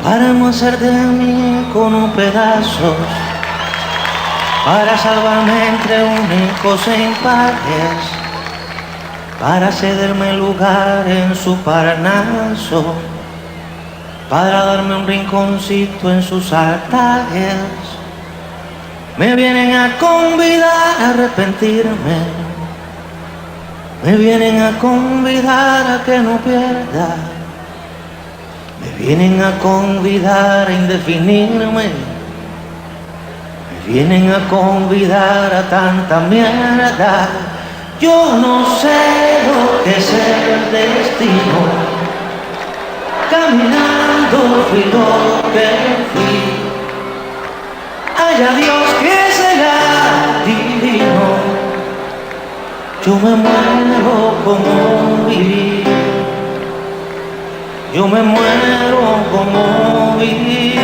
Para no hacer de mí con un pedazo, para salvarme entre únicos e impares, para cederme lugar en su parnaso, para darme un rinconcito en sus altares. Me vienen a convidar a arrepentirme, me vienen a convidar a que no pierda, me vienen a convidar a indefinirme, me vienen a convidar a tanta mierda. Yo no sé lo que es el destino, caminando fui lo que fui. Haya Dios que será divino, yo me muero como viví, yo me muero como viví,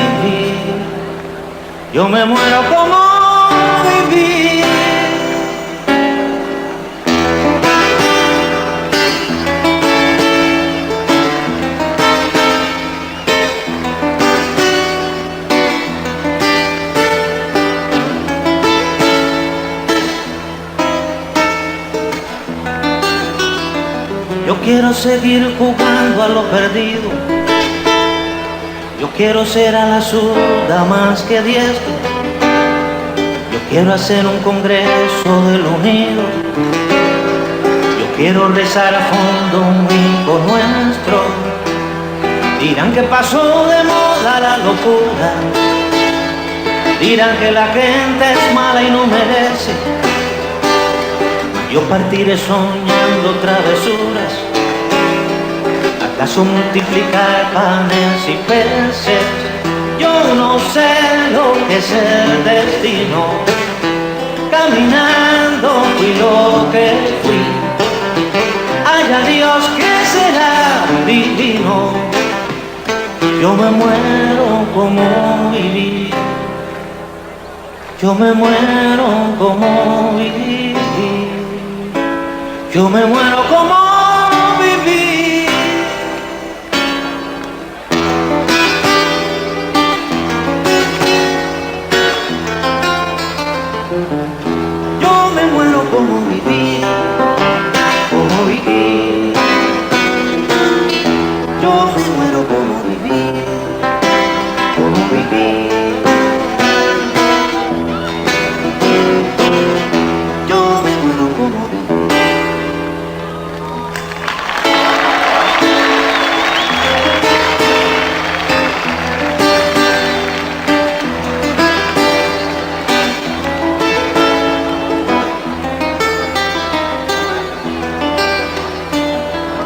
yo me muero como viví. Yo quiero seguir jugando a lo perdido, yo quiero ser a la zurda más que diestro, yo quiero hacer un congreso de lo unido, yo quiero rezar a fondo un hijo nuestro. Dirán que pasó de moda la locura, dirán que la gente es mala y no merece. Yo partiré soñando travesuras, acaso multiplicar panes y peces. Yo no sé lo que es el destino, caminando fui lo que fui. Haya Dios que será divino, yo me muero como viví, yo me muero como viví, yo me muero como viví. Yo me muero como viví, como viví. Yo me muero como viví, como viví. Yo me muero como viví.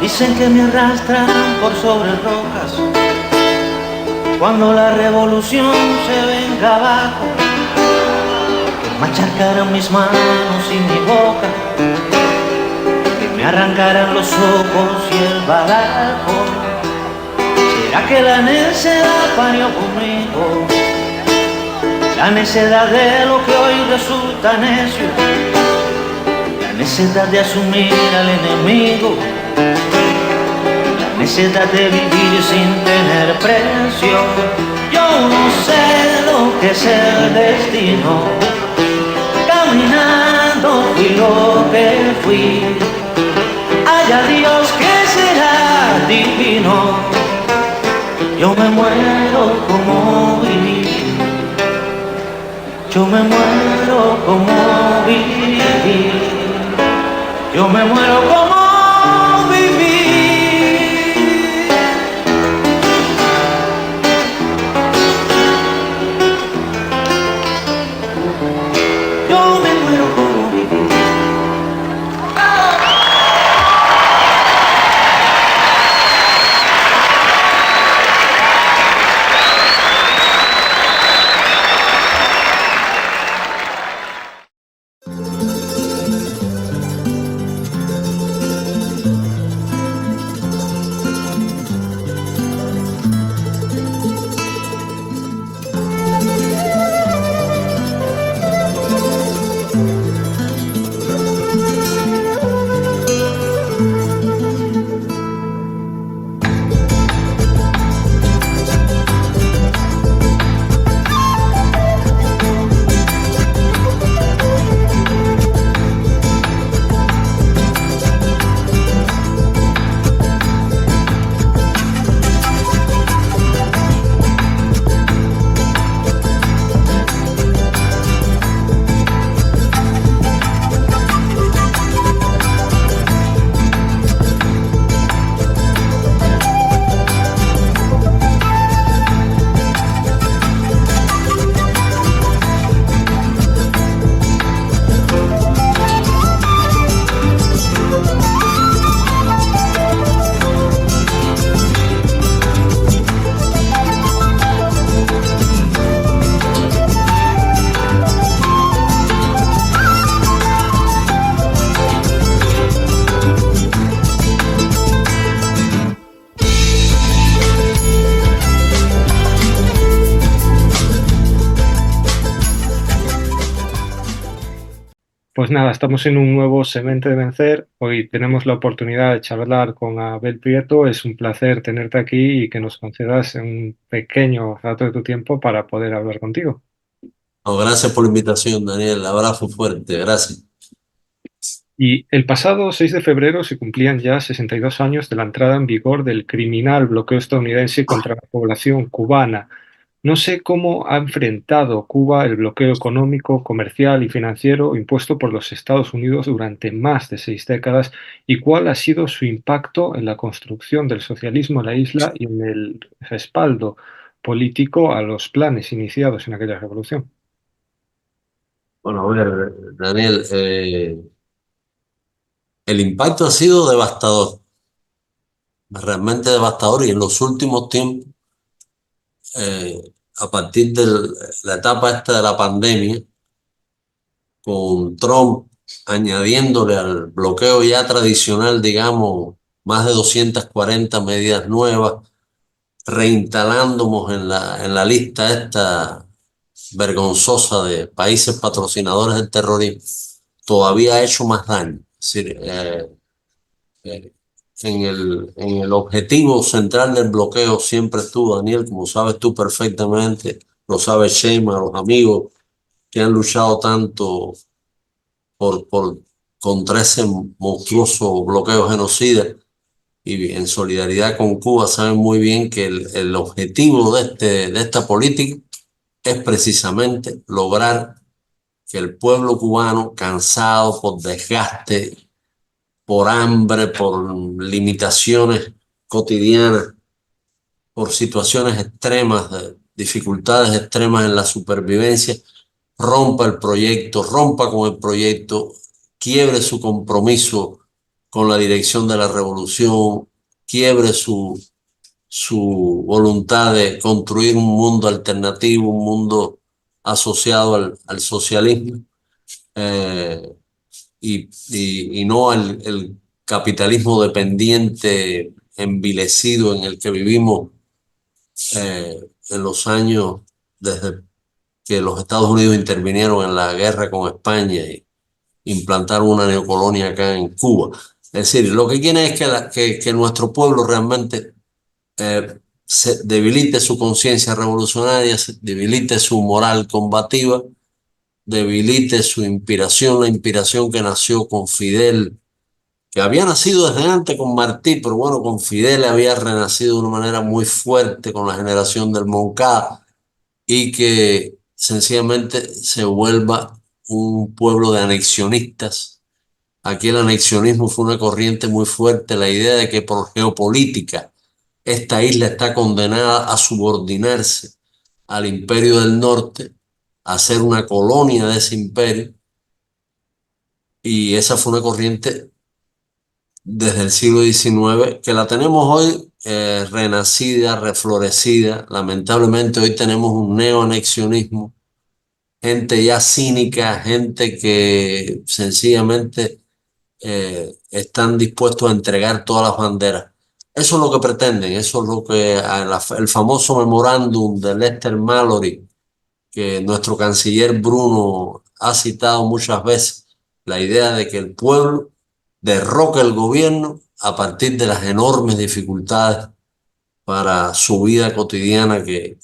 Dicen que me arrastrarán por sobre rocas cuando la revolución se venga abajo, que machacarán mis manos y mi boca, que me arrancarán los ojos y el badajo. ¿Será que la necedad parió conmigo? La necedad de lo que hoy resulta necio, la necedad de asumir al enemigo, la necedad de vivir sin tener precio. Yo no sé lo que es el destino, caminando fui lo que fui. Haya Dios que será divino, yo me muero como viví, yo me muero como viví, yo me muero como viví. Yo me muero como viví. Pues nada, estamos en un nuevo Semente de Vencer. Hoy tenemos la oportunidad de charlar con Abel Prieto. Es un placer tenerte aquí y que nos concedas un pequeño rato de tu tiempo para poder hablar contigo. No, gracias por la invitación, Daniel. Abrazo fuerte, gracias. Y el pasado 6 de febrero se cumplían ya 62 años de la entrada en vigor del criminal bloqueo estadounidense contra la población cubana. No sé cómo ha enfrentado Cuba el bloqueo económico, comercial y financiero impuesto por los Estados Unidos durante más de 6 décadas y cuál ha sido su impacto en la construcción del socialismo en la isla y en el respaldo político a los planes iniciados en aquella revolución. Bueno, a ver, Daniel, el impacto ha sido devastador, realmente devastador, y en los últimos tiempos, a partir de la etapa esta de la pandemia, con Trump añadiéndole al bloqueo ya tradicional, digamos, más de 240 medidas nuevas, reinstalándonos en la lista esta vergonzosa de países patrocinadores del terrorismo, todavía ha hecho más daño. Es decir, eh, en el objetivo central del bloqueo siempre estuvo, Daniel, como sabes tú perfectamente, lo sabe Shema, los amigos que han luchado tanto por contra ese monstruoso bloqueo genocida y en solidaridad con Cuba, saben muy bien que el objetivo de esta política es precisamente lograr que el pueblo cubano, cansado por desgaste, por hambre, por limitaciones cotidianas, por situaciones extremas, de dificultades extremas en la supervivencia, rompa el proyecto, rompa con el proyecto, quiebre su compromiso con la dirección de la revolución, quiebre su voluntad de construir un mundo alternativo, un mundo asociado al socialismo. eh, y no el capitalismo dependiente, envilecido en el que vivimos en los años desde que los Estados Unidos intervinieron en la guerra con España y implantaron una neocolonia acá en Cuba. Es decir, lo que quieren es que nuestro pueblo realmente se debilite su conciencia revolucionaria, se debilite su moral combativa, debilite su inspiración, la inspiración que nació con Fidel, que había nacido desde antes con Martí, pero bueno, con Fidel había renacido de una manera muy fuerte con la generación del Moncada, y que sencillamente se vuelva un pueblo de anexionistas. Aquí el anexionismo fue una corriente muy fuerte, la idea de que por geopolítica esta isla está condenada a subordinarse al imperio del norte, a ser una colonia de ese imperio, y esa fue una corriente desde el siglo XIX, que la tenemos hoy renacida, reflorecida. Lamentablemente hoy tenemos un neoanexionismo, gente ya cínica, gente que sencillamente están dispuestos a entregar todas las banderas. Eso es lo que pretenden, eso es lo que el famoso memorándum de Lester Mallory, que nuestro canciller Bruno ha citado muchas veces, la idea de que el pueblo derroque el gobierno a partir de las enormes dificultades para su vida cotidiana que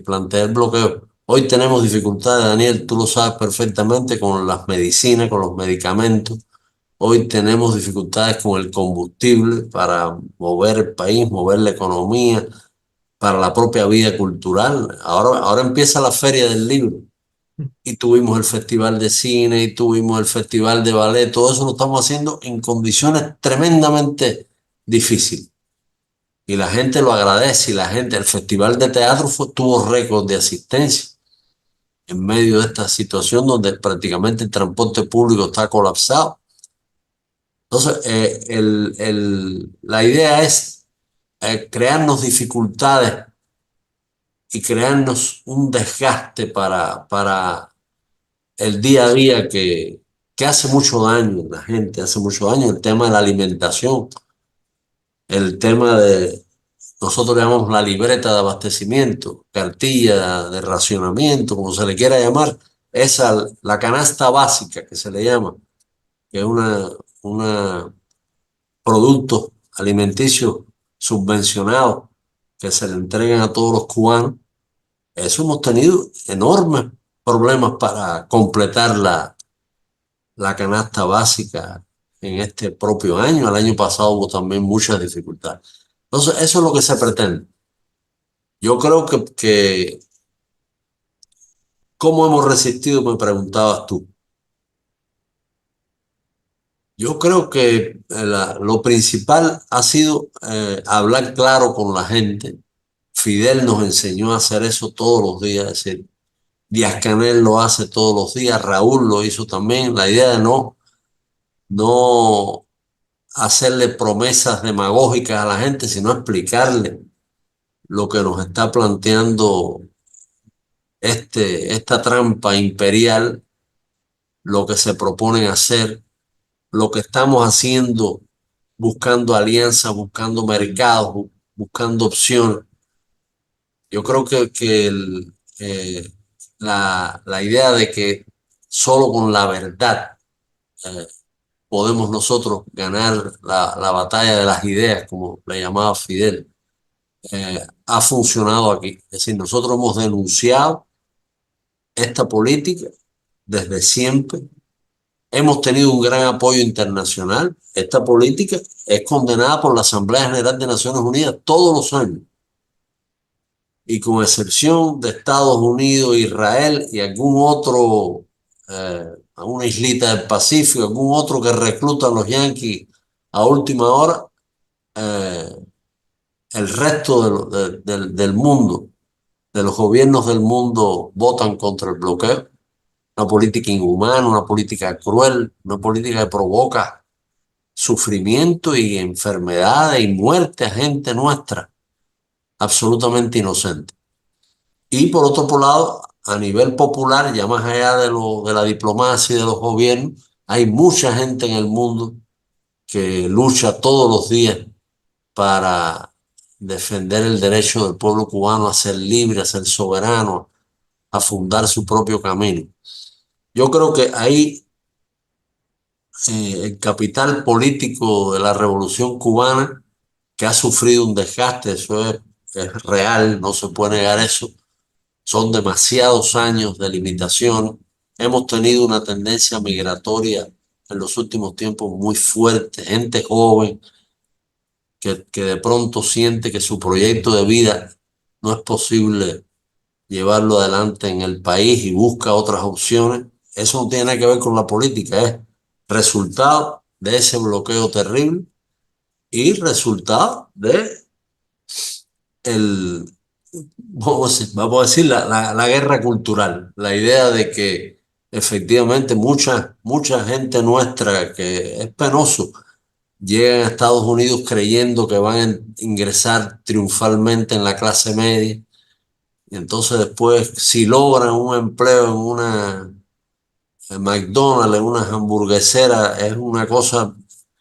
plantea el bloqueo. Hoy tenemos dificultades, Daniel, tú lo sabes perfectamente, con las medicinas, con los medicamentos. Hoy tenemos dificultades con el combustible para mover el país, mover la economía, para la propia vida cultural. Ahora empieza la Feria del Libro y tuvimos el Festival de Cine y tuvimos el Festival de Ballet. Todo eso lo estamos haciendo en condiciones tremendamente difíciles. Y la gente lo agradece y la gente, el Festival de Teatro tuvo récord de asistencia en medio de esta situación donde prácticamente el transporte público está colapsado. Entonces, la idea es crearnos dificultades y crearnos un desgaste para el día a día que hace mucho daño a la gente, hace mucho daño el tema de la alimentación, el tema de, nosotros le llamamos la libreta de abastecimiento, cartilla de racionamiento, como se le quiera llamar. la canasta básica que se le llama, que es una productos alimenticios subvencionados que se le entregan a todos los cubanos. Eso hemos tenido enormes problemas para completar la canasta básica en este propio año. El año pasado hubo también muchas dificultades. Entonces, eso es lo que se pretende. Yo creo que ¿cómo hemos resistido? Me preguntabas tú. Yo creo que lo principal ha sido hablar claro con la gente. Fidel nos enseñó a hacer eso todos los días, es decir, Díaz-Canel lo hace todos los días, Raúl lo hizo también. La idea de no hacerle promesas demagógicas a la gente, sino explicarle lo que nos está planteando esta trampa imperial, lo que se proponen hacer, lo que estamos haciendo, buscando alianzas, buscando mercados, buscando opciones. Yo creo la idea de que solo con la verdad eh, podemos nosotros ganar la batalla de las ideas, como le llamaba Fidel, ha funcionado aquí. Es decir, nosotros hemos denunciado esta política desde siempre. Hemos tenido un gran apoyo internacional. Esta política es condenada por la Asamblea General de Naciones Unidas todos los años. Y con excepción de Estados Unidos, Israel y algún otro, alguna islita del Pacífico, algún otro que reclutan los yanquis a última hora, el resto del mundo, de los gobiernos del mundo, votan contra el bloqueo. Una política inhumana, una política cruel, una política que provoca sufrimiento y enfermedades y muerte a gente nuestra, absolutamente inocente. Y por otro lado, a nivel popular, ya más allá de la diplomacia y de los gobiernos, hay mucha gente en el mundo que lucha todos los días para defender el derecho del pueblo cubano a ser libre, a ser soberano, a fundar su propio camino. Yo creo que ahí el capital político de la Revolución Cubana, que ha sufrido un desgaste, eso es real, no se puede negar eso. Son demasiados años de limitación. Hemos tenido una tendencia migratoria en los últimos tiempos muy fuerte, gente joven que de pronto siente que su proyecto de vida no es posible llevarlo adelante en el país y busca otras opciones. Eso no tiene nada que ver con la política, es resultado de ese bloqueo terrible y resultado de el, vamos a decir, la guerra cultural, la idea de que efectivamente mucha gente nuestra, que es penoso, llegan a Estados Unidos creyendo que van a ingresar triunfalmente en la clase media, y entonces después, si logran un empleo en una McDonald's, en una hamburguesera, es una cosa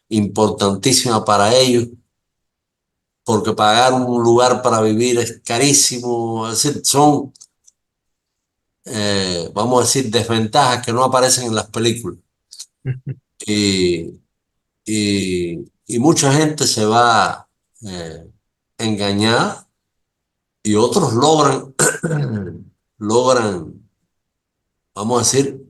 importantísima para ellos, porque pagar un lugar para vivir es carísimo. Es decir, son, vamos a decir, desventajas que no aparecen en las películas. Y, y mucha gente se va engañada y otros logran, vamos a decir,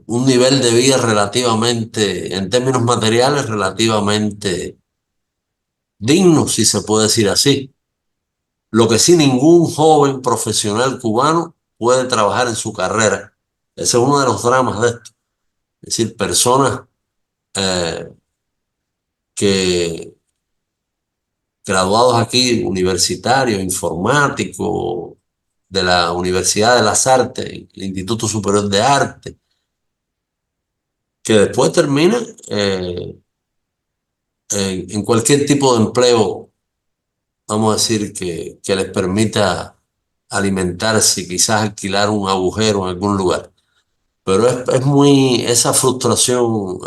un nivel de vida relativamente, en términos materiales, relativamente digno, si se puede decir así. Lo que sí, ningún joven profesional cubano puede trabajar en su carrera. Ese es uno de los dramas de esto. Es decir, personas eh, que graduados aquí, universitarios, informáticos, de la Universidad de las Artes, el Instituto Superior de Arte, que después terminan en cualquier tipo de empleo, vamos a decir, que les permita alimentarse y quizás alquilar un agujero en algún lugar. Pero es muy, esa frustración,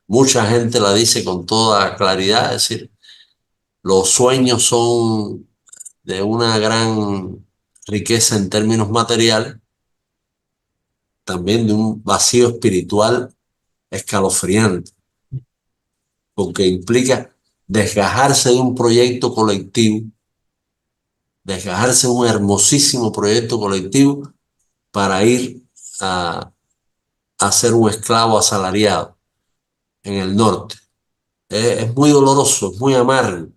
mucha gente la dice con toda claridad, es decir, los sueños son de una gran riqueza en términos materiales, también de un vacío espiritual escalofriante, porque implica desgajarse de un proyecto colectivo, desgajarse de un hermosísimo proyecto colectivo para ir a ser un esclavo asalariado en el norte. Es muy doloroso, es muy amargo,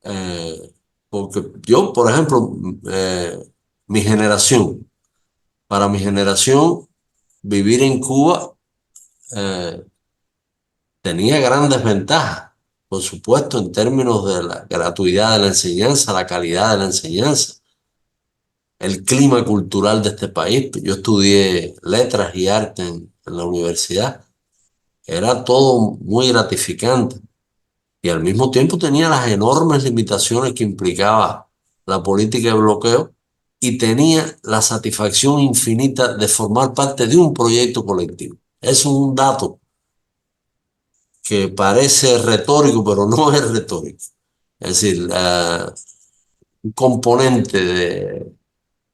eh, porque yo, por ejemplo, mi generación, para mi generación, vivir en Cuba eh, tenía grandes ventajas, por supuesto, en términos de la gratuidad de la enseñanza, la calidad de la enseñanza, el clima cultural de este país. Yo estudié letras y arte en la universidad. Era todo muy gratificante y al mismo tiempo tenía las enormes limitaciones que implicaba la política de bloqueo y tenía la satisfacción infinita de formar parte de un proyecto colectivo. Es un dato que parece retórico, pero no es retórico. Es decir, un componente de,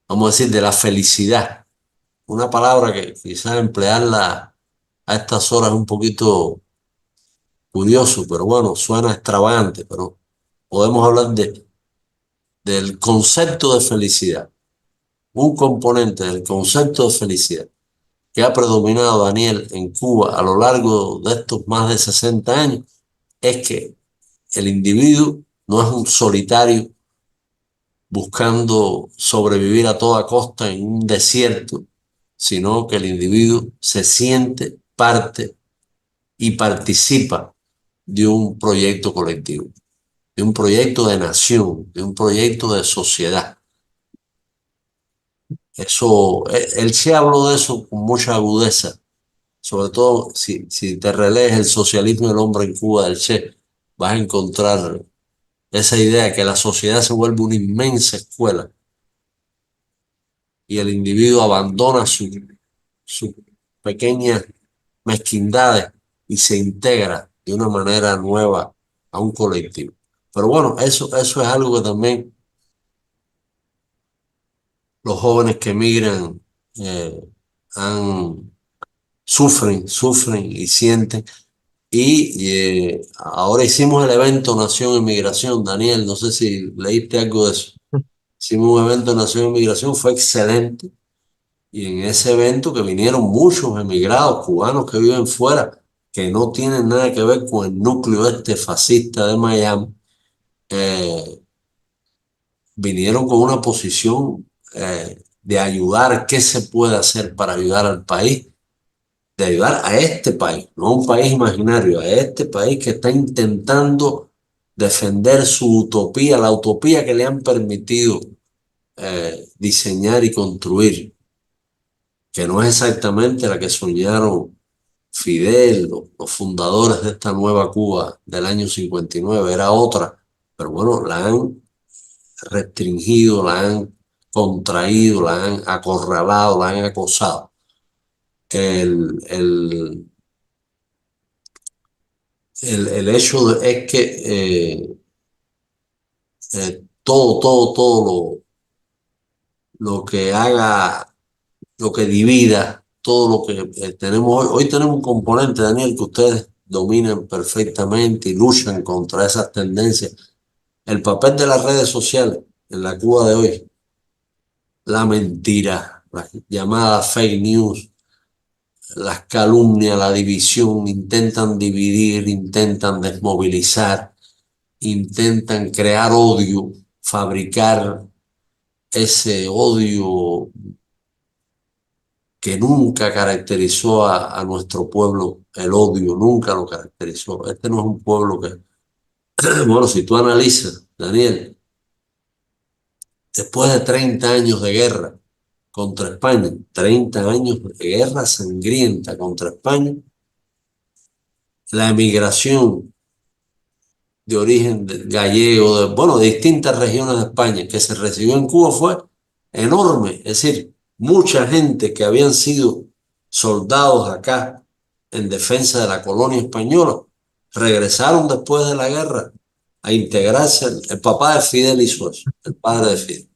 vamos a decir, de la felicidad. Una palabra que quizás emplearla a estas horas es un poquito curioso, pero bueno, suena extravagante, pero podemos hablar del concepto de felicidad. Un componente del concepto de felicidad que ha predominado, Daniel, en Cuba a lo largo de estos más de 60 años es que el individuo no es un solitario buscando sobrevivir a toda costa en un desierto, sino que el individuo se siente parte y participa de un proyecto colectivo, de un proyecto de nación, de un proyecto de sociedad. Eso, él se habló de eso con mucha agudeza, sobre todo si te relees El socialismo del hombre en Cuba del Che, vas a encontrar esa idea de que la sociedad se vuelve una inmensa escuela y el individuo abandona sus pequeñas mezquindades y se integra de una manera nueva a un colectivo. Pero bueno, eso es algo que también los jóvenes que emigran eh, sufren y sienten. Y ahora hicimos el evento Nación en Migración, Daniel, no sé si leíste algo de eso. Hicimos un evento Nación en Migración, fue excelente. Y en ese evento que vinieron muchos emigrados cubanos que viven fuera, que no tienen nada que ver con el núcleo este fascista de Miami, eh, vinieron con una posición de ayudar, qué se puede hacer para ayudar al país, de ayudar a este país, no a un país imaginario, a este país que está intentando defender su utopía, la utopía que le han permitido diseñar y construir, que no es exactamente la que soñaron Fidel, los fundadores de esta nueva Cuba del año 59, era otra, pero bueno, la han restringido, la han contraído, la han acorralado, la han acosado. El, el, el hecho es que todo lo que haga, lo que divida, todo lo que tenemos hoy tenemos un componente, Daniel, que ustedes dominan perfectamente y luchan contra esas tendencias. El papel de las redes sociales en la Cuba de hoy, la mentira, las llamadas fake news, las calumnias, la división, intentan dividir, intentan desmovilizar, intentan crear odio, fabricar ese odio que nunca caracterizó a nuestro pueblo, el odio nunca lo caracterizó. Este no es un pueblo que, bueno, si tú analizas, Daniel, después de 30 años de guerra contra España, 30 años de guerra sangrienta contra España, la emigración de origen gallego, bueno, de distintas regiones de España que se recibió en Cuba fue enorme. Es decir, mucha gente que habían sido soldados acá en defensa de la colonia española regresaron después de la guerra a integrarse. El papá de Fidel hizo eso, el padre de Fidel.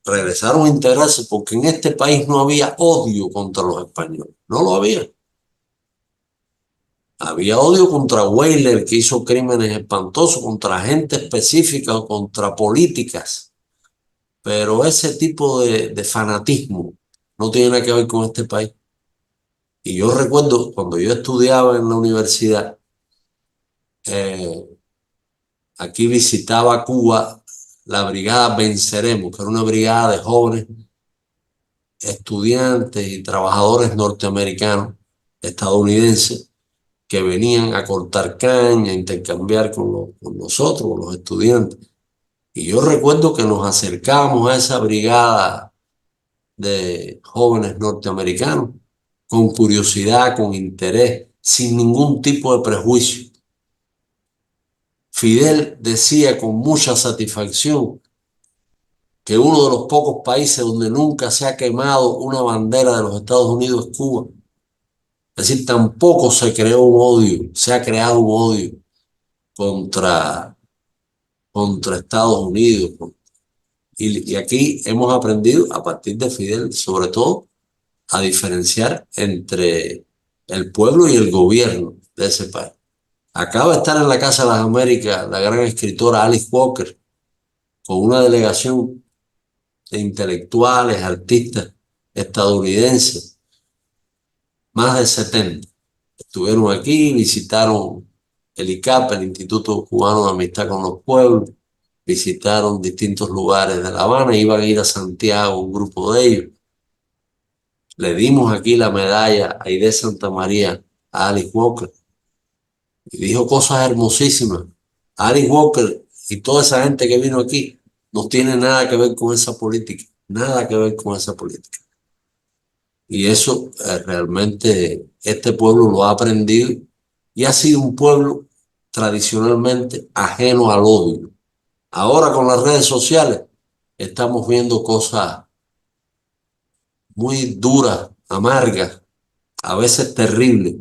regresaron a integrarse porque en este país no había odio contra los españoles, no lo había. Había odio contra Weyler, que hizo crímenes espantosos, contra gente específica o contra políticas, pero ese tipo de fanatismo no tiene nada que ver con este país. Y yo recuerdo cuando yo estudiaba en la universidad, eh, aquí visitaba Cuba la brigada Venceremos, que era una brigada de jóvenes estudiantes y trabajadores norteamericanos, estadounidenses, que venían a cortar caña, a intercambiar con nosotros, con los estudiantes. Y yo recuerdo que nos acercábamos a esa brigada de jóvenes norteamericanos con curiosidad, con interés, sin ningún tipo de prejuicio. Fidel decía con mucha satisfacción que uno de los pocos países donde nunca se ha quemado una bandera de los Estados Unidos es Cuba. Es decir, tampoco se creó un odio, se ha creado un odio contra, contra Estados Unidos. Y aquí hemos aprendido, a partir de Fidel, sobre todo, a diferenciar entre el pueblo y el gobierno de ese país. Acaba de estar en la Casa de las Américas la gran escritora Alice Walker, con una delegación de intelectuales, artistas estadounidenses, más de 70. Estuvieron aquí, visitaron el ICAP, el Instituto Cubano de Amistad con los Pueblos, visitaron distintos lugares de La Habana, iban a ir a Santiago, un grupo de ellos. Le dimos aquí la medalla a Aide Santa María a Alice Walker y dijo cosas hermosísimas. Alice Walker y toda esa gente que vino aquí no tiene nada que ver con esa política, nada que ver con esa política. Y eso realmente este pueblo lo ha aprendido y ha sido un pueblo tradicionalmente ajeno al odio. Ahora con las redes sociales estamos viendo cosas muy duras, amargas, a veces terribles,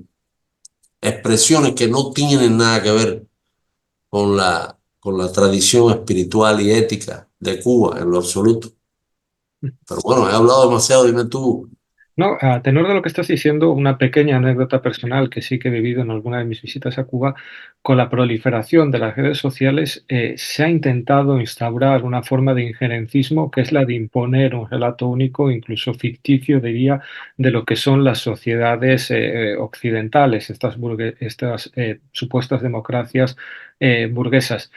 expresiones que no tienen nada que ver con la tradición espiritual y ética de Cuba en lo absoluto. Pero bueno, he hablado demasiado, dime tú. No, a tenor de lo que estás diciendo, una pequeña anécdota personal que sí que he vivido en alguna de mis visitas a Cuba, con la proliferación de las redes sociales, se ha intentado instaurar una forma de injerencismo que es la de imponer un relato único, incluso ficticio, diría, de lo que son las sociedades occidentales, estas supuestas democracias burguesas.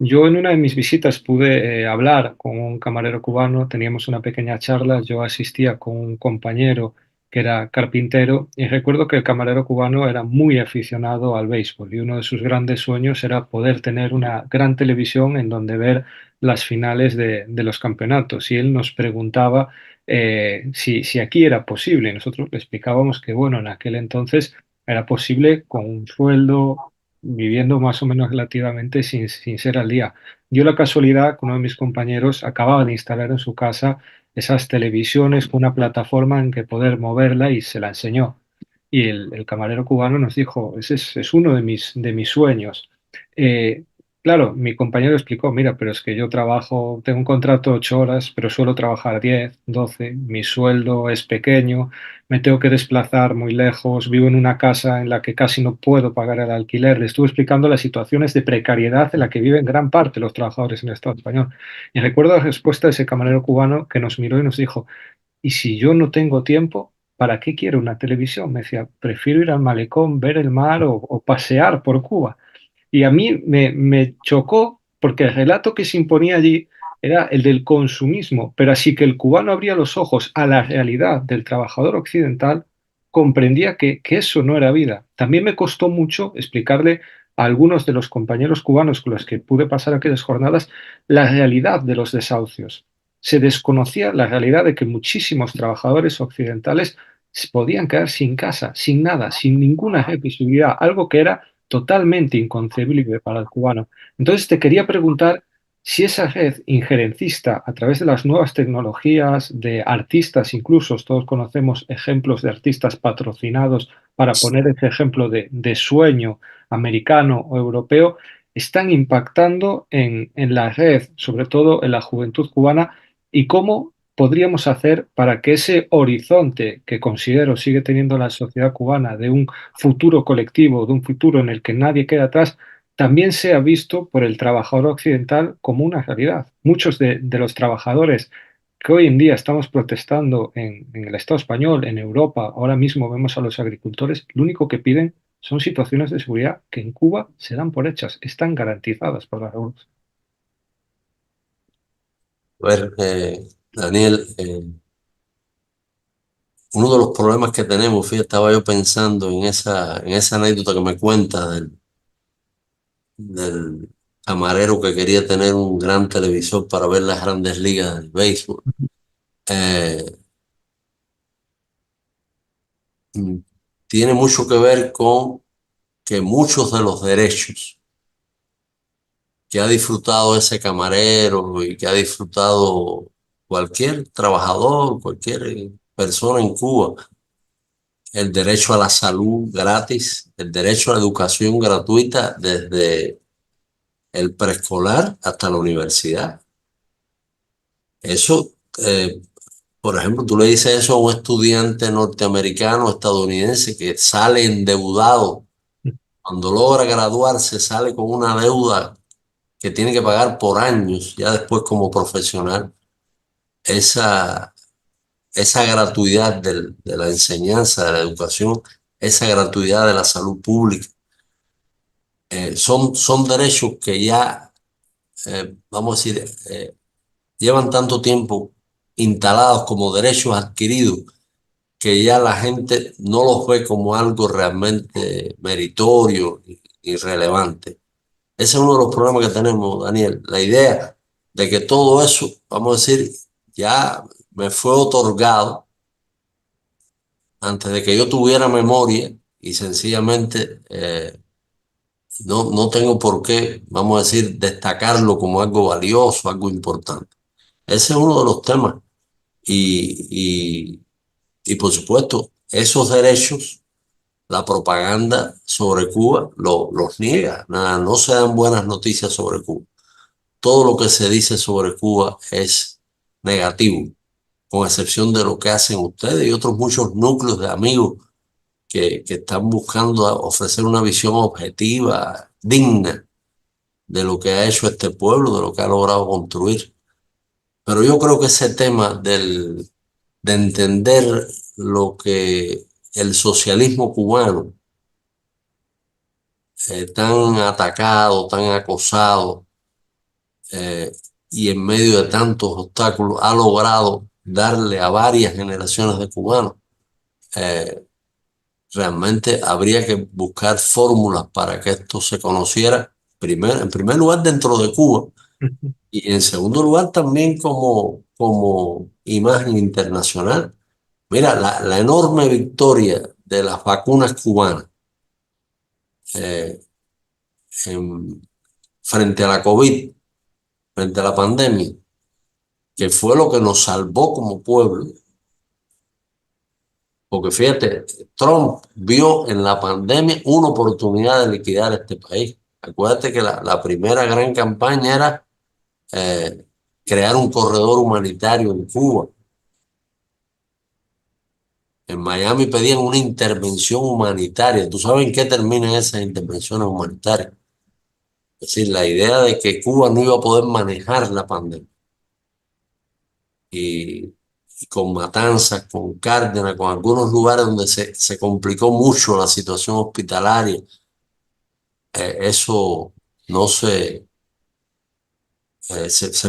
Yo en una de mis visitas pude hablar con un camarero cubano, teníamos una pequeña charla, yo asistía con un compañero que era carpintero y recuerdo que el camarero cubano era muy aficionado al béisbol y uno de sus grandes sueños era poder tener una gran televisión en donde ver las finales de los campeonatos y él nos preguntaba si aquí era posible y nosotros le explicábamos que bueno, en aquel entonces era posible con un sueldo viviendo más o menos relativamente sin ser al día. Dio la casualidad que uno de mis compañeros acababa de instalar en su casa esas televisiones con una plataforma en que poder moverla y se la enseñó. Y el camarero cubano nos dijo, ese es uno de mis sueños. Eh, claro, mi compañero explicó, mira, pero es que yo trabajo, tengo un contrato 8 horas, pero suelo trabajar 10, 12, mi sueldo es pequeño, me tengo que desplazar muy lejos, vivo en una casa en la que casi no puedo pagar el alquiler. Le estuve explicando las situaciones de precariedad en la que viven gran parte de los trabajadores en el Estado español. Y recuerdo la respuesta de ese camarero cubano que nos miró y nos dijo, ¿y si yo no tengo tiempo? ¿Para qué quiero una televisión? Me decía, prefiero ir al malecón, ver el mar o pasear por Cuba. Y a mí me chocó porque el relato que se imponía allí era el del consumismo, pero así que el cubano abría los ojos a la realidad del trabajador occidental, comprendía que eso no era vida. También me costó mucho explicarle a algunos de los compañeros cubanos con los que pude pasar aquellas jornadas la realidad de los desahucios. Se desconocía la realidad de que muchísimos trabajadores occidentales se podían quedar sin casa, sin nada, sin ninguna posibilidad, algo que era totalmente inconcebible para el cubano. Entonces te quería preguntar si esa red injerencista a través de las nuevas tecnologías, de artistas, incluso todos conocemos ejemplos de artistas patrocinados para poner ese ejemplo de sueño americano o europeo, están impactando en la red, sobre todo en la juventud cubana, ¿Y cómo podríamos hacer para que ese horizonte que considero sigue teniendo la sociedad cubana de un futuro colectivo, de un futuro en el que nadie queda atrás, también sea visto por el trabajador occidental como una realidad? Muchos de los trabajadores que hoy en día estamos protestando en el Estado español, en Europa, ahora mismo vemos a los agricultores, lo único que piden son situaciones de seguridad que en Cuba se dan por hechas, están garantizadas por la revolución. A ver, Daniel, uno de los problemas que tenemos, fíjate, estaba yo pensando en esa anécdota que me cuenta del camarero que quería tener un gran televisor para ver las grandes ligas del béisbol. Eh, mm, Tiene mucho que ver con que muchos de los derechos que ha disfrutado ese camarero y que ha disfrutado cualquier trabajador, cualquier persona en Cuba, el derecho a la salud gratis, el derecho a la educación gratuita desde el preescolar hasta la universidad. Eso, por ejemplo, tú le dices eso a un estudiante norteamericano, estadounidense que sale endeudado. Cuando logra graduarse, sale con una deuda que tiene que pagar por años, ya después como profesional. Esa, esa gratuidad de la enseñanza, de la educación, esa gratuidad de la salud pública, son derechos que ya, vamos a decir, llevan tanto tiempo instalados como derechos adquiridos que ya la gente no los ve como algo realmente meritorio y relevante. Ese es uno de los problemas que tenemos, Daniel. La idea de que todo eso, vamos a decir, ya me fue otorgado antes de que yo tuviera memoria y sencillamente no tengo por qué, vamos a decir, destacarlo como algo valioso, algo importante. Ese es uno de los temas. Y, y por supuesto, esos derechos, la propaganda sobre Cuba los niega. Nada, no se dan buenas noticias sobre Cuba. Todo lo que se dice sobre Cuba es negativo, con excepción de lo que hacen ustedes y otros muchos núcleos de amigos que están buscando ofrecer una visión objetiva, digna de lo que ha hecho este pueblo, de lo que ha logrado construir. Pero yo creo que ese tema de entender lo que el socialismo cubano, tan atacado, tan acosado, eh, y en medio de tantos obstáculos, ha logrado darle a varias generaciones de cubanos, eh, realmente habría que buscar fórmulas para que esto se conociera, en primer lugar dentro de Cuba y en segundo lugar también como imagen internacional. Mira, la enorme victoria de las vacunas cubanas eh, en- frente a la COVID, frente a la pandemia, que fue lo que nos salvó como pueblo, porque fíjate, Trump vio en la pandemia una oportunidad de liquidar este país. Acuérdate que la primera gran campaña era eh, crear un corredor humanitario en Cuba. En Miami pedían una intervención humanitaria. ¿Tú sabes en qué terminan esas intervenciones humanitarias? Es decir, la idea de que Cuba no iba a poder manejar la pandemia. Y, y con Matanzas, con Cárdenas, con algunos lugares donde se complicó mucho la situación hospitalaria, eso no se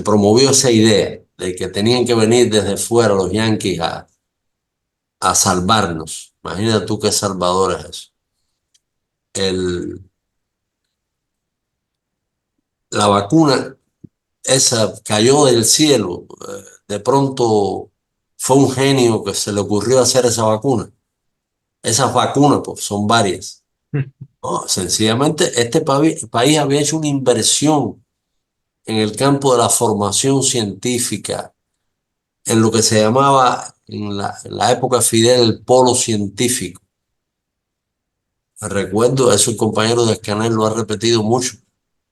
promovió esa idea de que tenían que venir desde fuera los yanquis a salvarnos. Imagínate tú qué salvador es eso. El, la vacuna esa cayó del cielo. De pronto fue un genio que se le ocurrió hacer esa vacuna. Esas vacunas, pues, son varias. No, sencillamente, este país había hecho una inversión en el campo de la formación científica, en lo que se llamaba en la época de Fidel el polo científico. Recuerdo, eso el compañero de Escanel lo ha repetido mucho.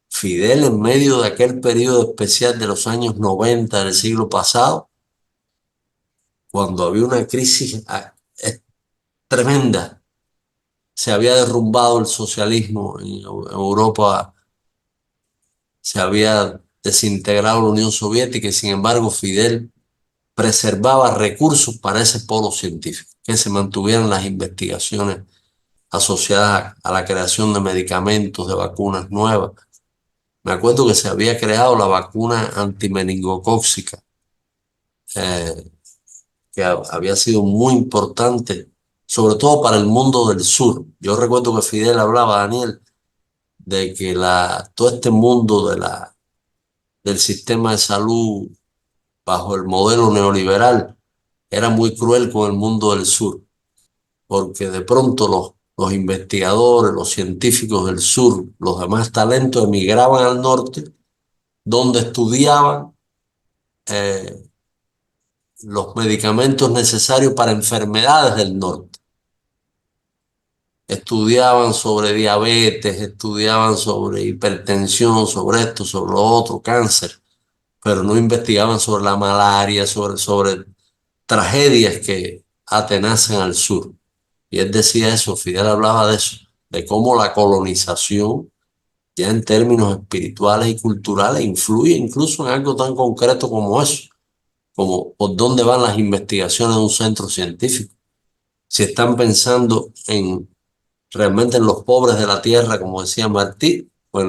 Fidel, en medio de aquel periodo especial de los años 90 del siglo pasado, cuando había una crisis tremenda, se había derrumbado el socialismo en Europa, se había desintegrado la Unión Soviética y sin embargo Fidel preservaba recursos para ese polo científico, que se mantuvieran las investigaciones asociadas a la creación de medicamentos, de vacunas nuevas. Me acuerdo que se había creado la vacuna antimeningocóxica, que había sido muy importante, sobre todo para el mundo del sur. Yo recuerdo que Fidel hablaba, Daniel, de que todo este mundo del sistema de salud bajo el modelo neoliberal era muy cruel con el mundo del sur, porque de pronto los investigadores, los científicos del sur, los demás talentos emigraban al norte, donde estudiaban los medicamentos necesarios para enfermedades del norte. Estudiaban sobre diabetes, estudiaban sobre hipertensión, sobre esto, sobre lo otro, cáncer, pero no investigaban sobre la malaria, sobre tragedias que atenazan al sur. Y él decía eso, Fidel hablaba de eso, de cómo la colonización, ya en términos espirituales y culturales, influye incluso en algo tan concreto como eso, como por dónde van las investigaciones de un centro científico. Si están pensando realmente en los pobres de la tierra, como decía Martí, o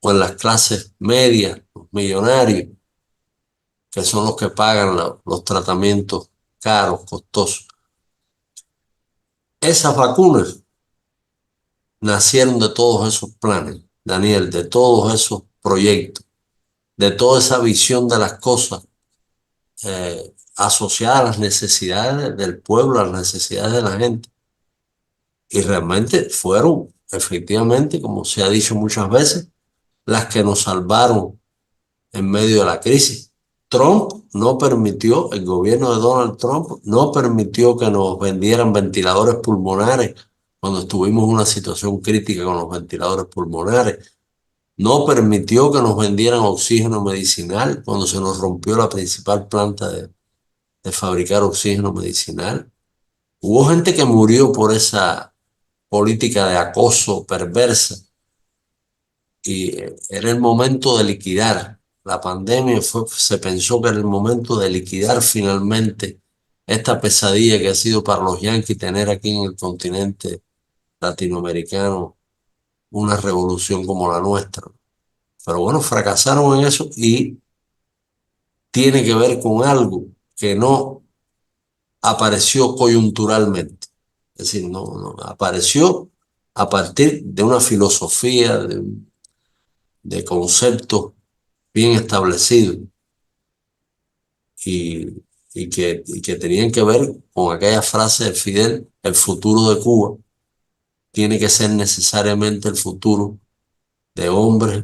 en las clases medias, los millonarios, que son los que pagan los tratamientos caros, costosos. Esas vacunas nacieron de todos esos planes, Daniel, de todos esos proyectos, de toda esa visión de las cosas asociadas a las necesidades del pueblo, a las necesidades de la gente. Y realmente fueron, efectivamente, como se ha dicho muchas veces, las que nos salvaron en medio de la crisis. El gobierno de Donald Trump no permitió que nos vendieran ventiladores pulmonares cuando estuvimos en una situación crítica con los ventiladores pulmonares. No permitió que nos vendieran oxígeno medicinal cuando se nos rompió la principal planta de fabricar oxígeno medicinal. Hubo gente que murió por esa política de acoso perversa y era el momento de liquidar. La pandemia se pensó que era el momento de liquidar finalmente esta pesadilla que ha sido para los yanquis tener aquí en el continente latinoamericano una revolución como la nuestra. Pero bueno, fracasaron en eso y tiene que ver con algo que no apareció coyunturalmente. Es decir, no apareció a partir de una filosofía, de conceptos bien establecidos y que tenían que ver con aquella frase de Fidel: el futuro de Cuba tiene que ser necesariamente el futuro de hombres,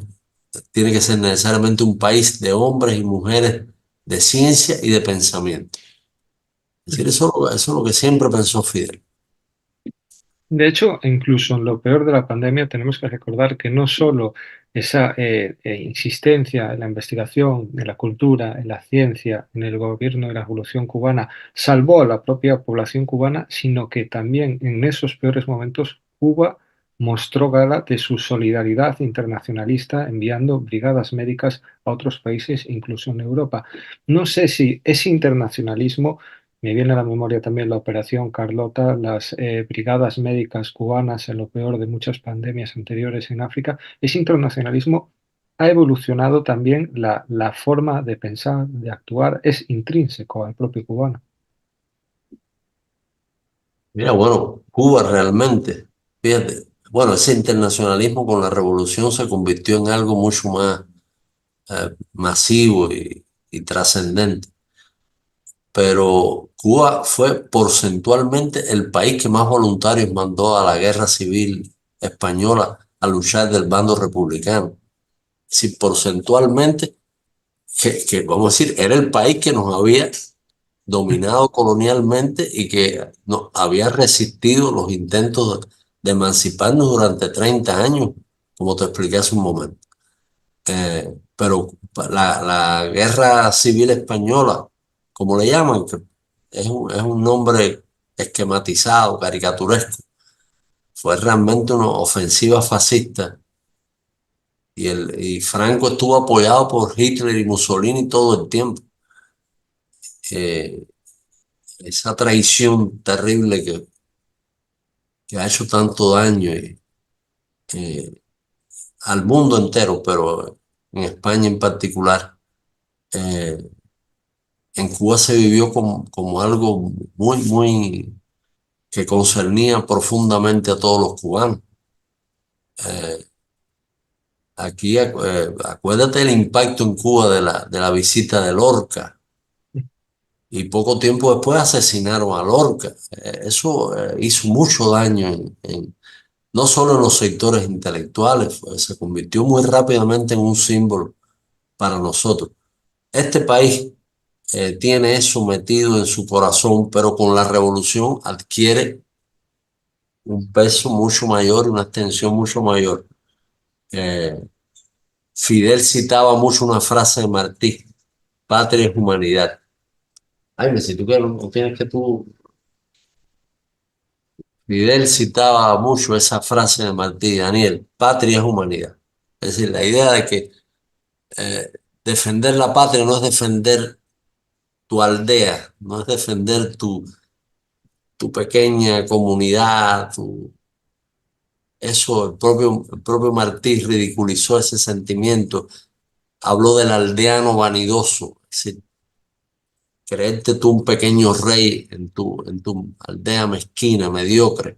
tiene que ser necesariamente un país de hombres y mujeres de ciencia y de pensamiento. Es decir, eso es lo que siempre pensó Fidel. De hecho, incluso en lo peor de la pandemia tenemos que recordar que no solo esa insistencia en la investigación, en la cultura, en la ciencia, en el gobierno de la Revolución cubana salvó a la propia población cubana, sino que también en esos peores momentos Cuba mostró gala de su solidaridad internacionalista enviando brigadas médicas a otros países, incluso en Europa. No sé si ese internacionalismo, me viene a la memoria también la Operación Carlota, las brigadas médicas cubanas en lo peor de muchas pandemias anteriores en África. Ese internacionalismo ha evolucionado también la forma de pensar, de actuar, es intrínseco al propio cubano. Mira, bueno, Cuba realmente, fíjate, bueno, ese internacionalismo con la revolución se convirtió en algo mucho más masivo y trascendente. Pero Cuba fue porcentualmente el país que más voluntarios mandó a la guerra civil española a luchar del bando republicano. Si porcentualmente, que vamos a decir, era el país que nos había dominado colonialmente y que había resistido los intentos de emanciparnos durante 30 años como te expliqué hace un momento. Pero la guerra civil española, como le llaman, que es un nombre esquematizado, caricaturesco, fue realmente una ofensiva fascista y Franco estuvo apoyado por Hitler y Mussolini todo el tiempo. Eh, Esa traición terrible que ha hecho tanto daño eh, al mundo entero, pero en España en particular. eh, en Cuba se vivió como algo muy que concernía profundamente a todos los cubanos. Eh, Aquí, acuérdate del impacto en Cuba de la visita de Lorca, y poco tiempo después asesinaron a Lorca. Eso hizo mucho daño no solo en los sectores intelectuales, pues, se convirtió muy rápidamente en un símbolo para nosotros. Este país tiene eso metido en su corazón, pero con la revolución adquiere un peso mucho mayor y una extensión mucho mayor. Eh, Fidel citaba mucho una frase de Martí: patria es humanidad. Ay, si tú quieres, no tienes que tú. Fidel citaba mucho esa frase de Martí, Daniel: patria es humanidad. Es decir, la idea de que eh, defender la patria no es defender tu aldea, no es defender tu pequeña comunidad, eso, el propio Martí ridiculizó ese sentimiento, habló del aldeano vanidoso, es decir, creerte tú un pequeño rey en tu aldea mezquina, mediocre.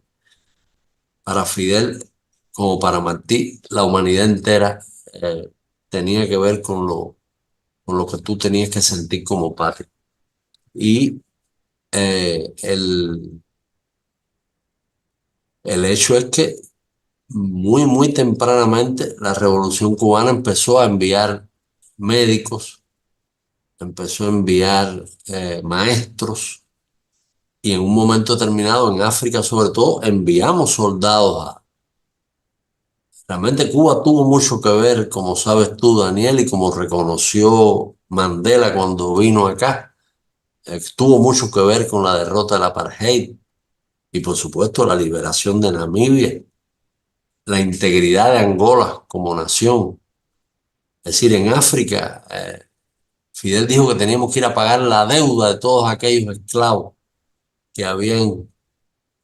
Para Fidel, como para Martí, la humanidad entera tenía que ver con lo que tú tenías que sentir como patria. Y eh, el, el hecho es que muy tempranamente la Revolución Cubana empezó a enviar médicos, empezó a enviar maestros, y en un momento determinado en África sobre todo enviamos soldados Realmente Cuba tuvo mucho que ver, como sabes tú, Daniel, y como reconoció Mandela cuando vino acá, tuvo mucho que ver con la derrota del apartheid y por supuesto la liberación de Namibia, la integridad de Angola como nación. Es decir, en África, Fidel dijo que teníamos que ir a pagar la deuda de todos aquellos esclavos que habían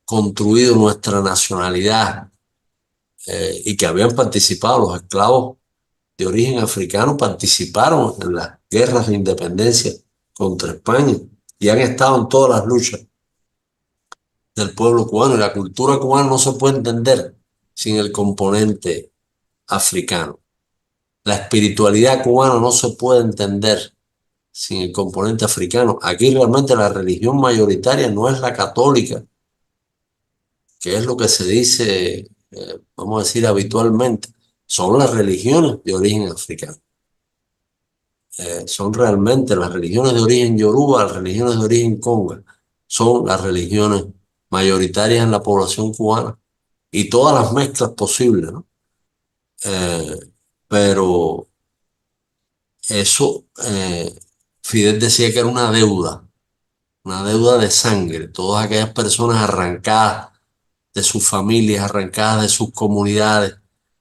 construido nuestra nacionalidad y que habían participado. Los esclavos de origen africano participaron en las guerras de independencia contra España y han estado en todas las luchas del pueblo cubano. Y la cultura cubana no se puede entender sin el componente africano. La espiritualidad cubana no se puede entender sin el componente africano. Aquí realmente la religión mayoritaria no es la católica, que es lo que se dice, vamos a decir habitualmente, son las religiones de origen africano. Son realmente las religiones de origen yoruba, las religiones de origen conga, son las religiones mayoritarias en la población cubana y todas las mezclas posibles, ¿no? Eh, pero eso, Fidel decía que era una deuda de sangre. Todas aquellas personas arrancadas de sus familias, arrancadas de sus comunidades,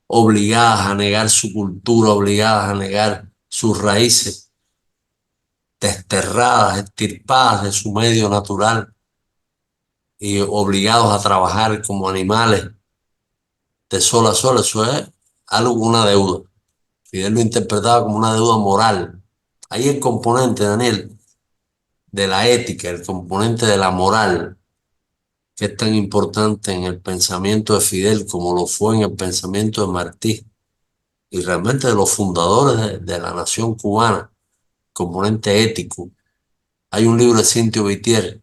obligadas a negar su cultura, obligadas a negar sus raíces, desterradas, extirpadas de su medio natural y obligados a trabajar como animales de sol a sol. Eso es algo, una deuda. Fidel lo interpretaba como una deuda moral. Ahí el componente, Daniel, de la ética, el componente de la moral, que es tan importante en el pensamiento de Fidel como lo fue en el pensamiento de Martí y realmente de los fundadores de la nación cubana, componente ético. Hay un libro de Cintio Vitier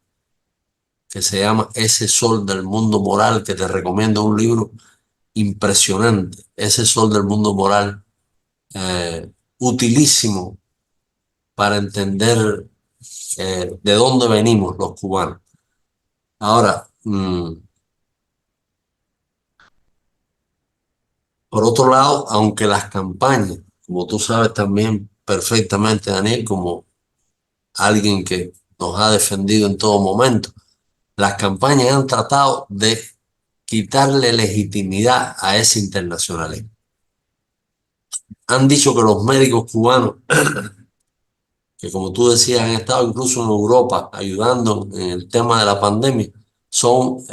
que se llama Ese Sol del Mundo Moral, que te recomiendo, un libro impresionante. Ese Sol del Mundo Moral, utilísimo para entender de dónde venimos los cubanos. Ahora, Por otro lado, aunque las campañas, como tú sabes también perfectamente, Daniel, como alguien que nos ha defendido en todo momento, las campañas han tratado de quitarle legitimidad a ese internacionalismo. Han dicho que los médicos cubanos, que como tú decías, han estado incluso en Europa ayudando en el tema de la pandemia, son,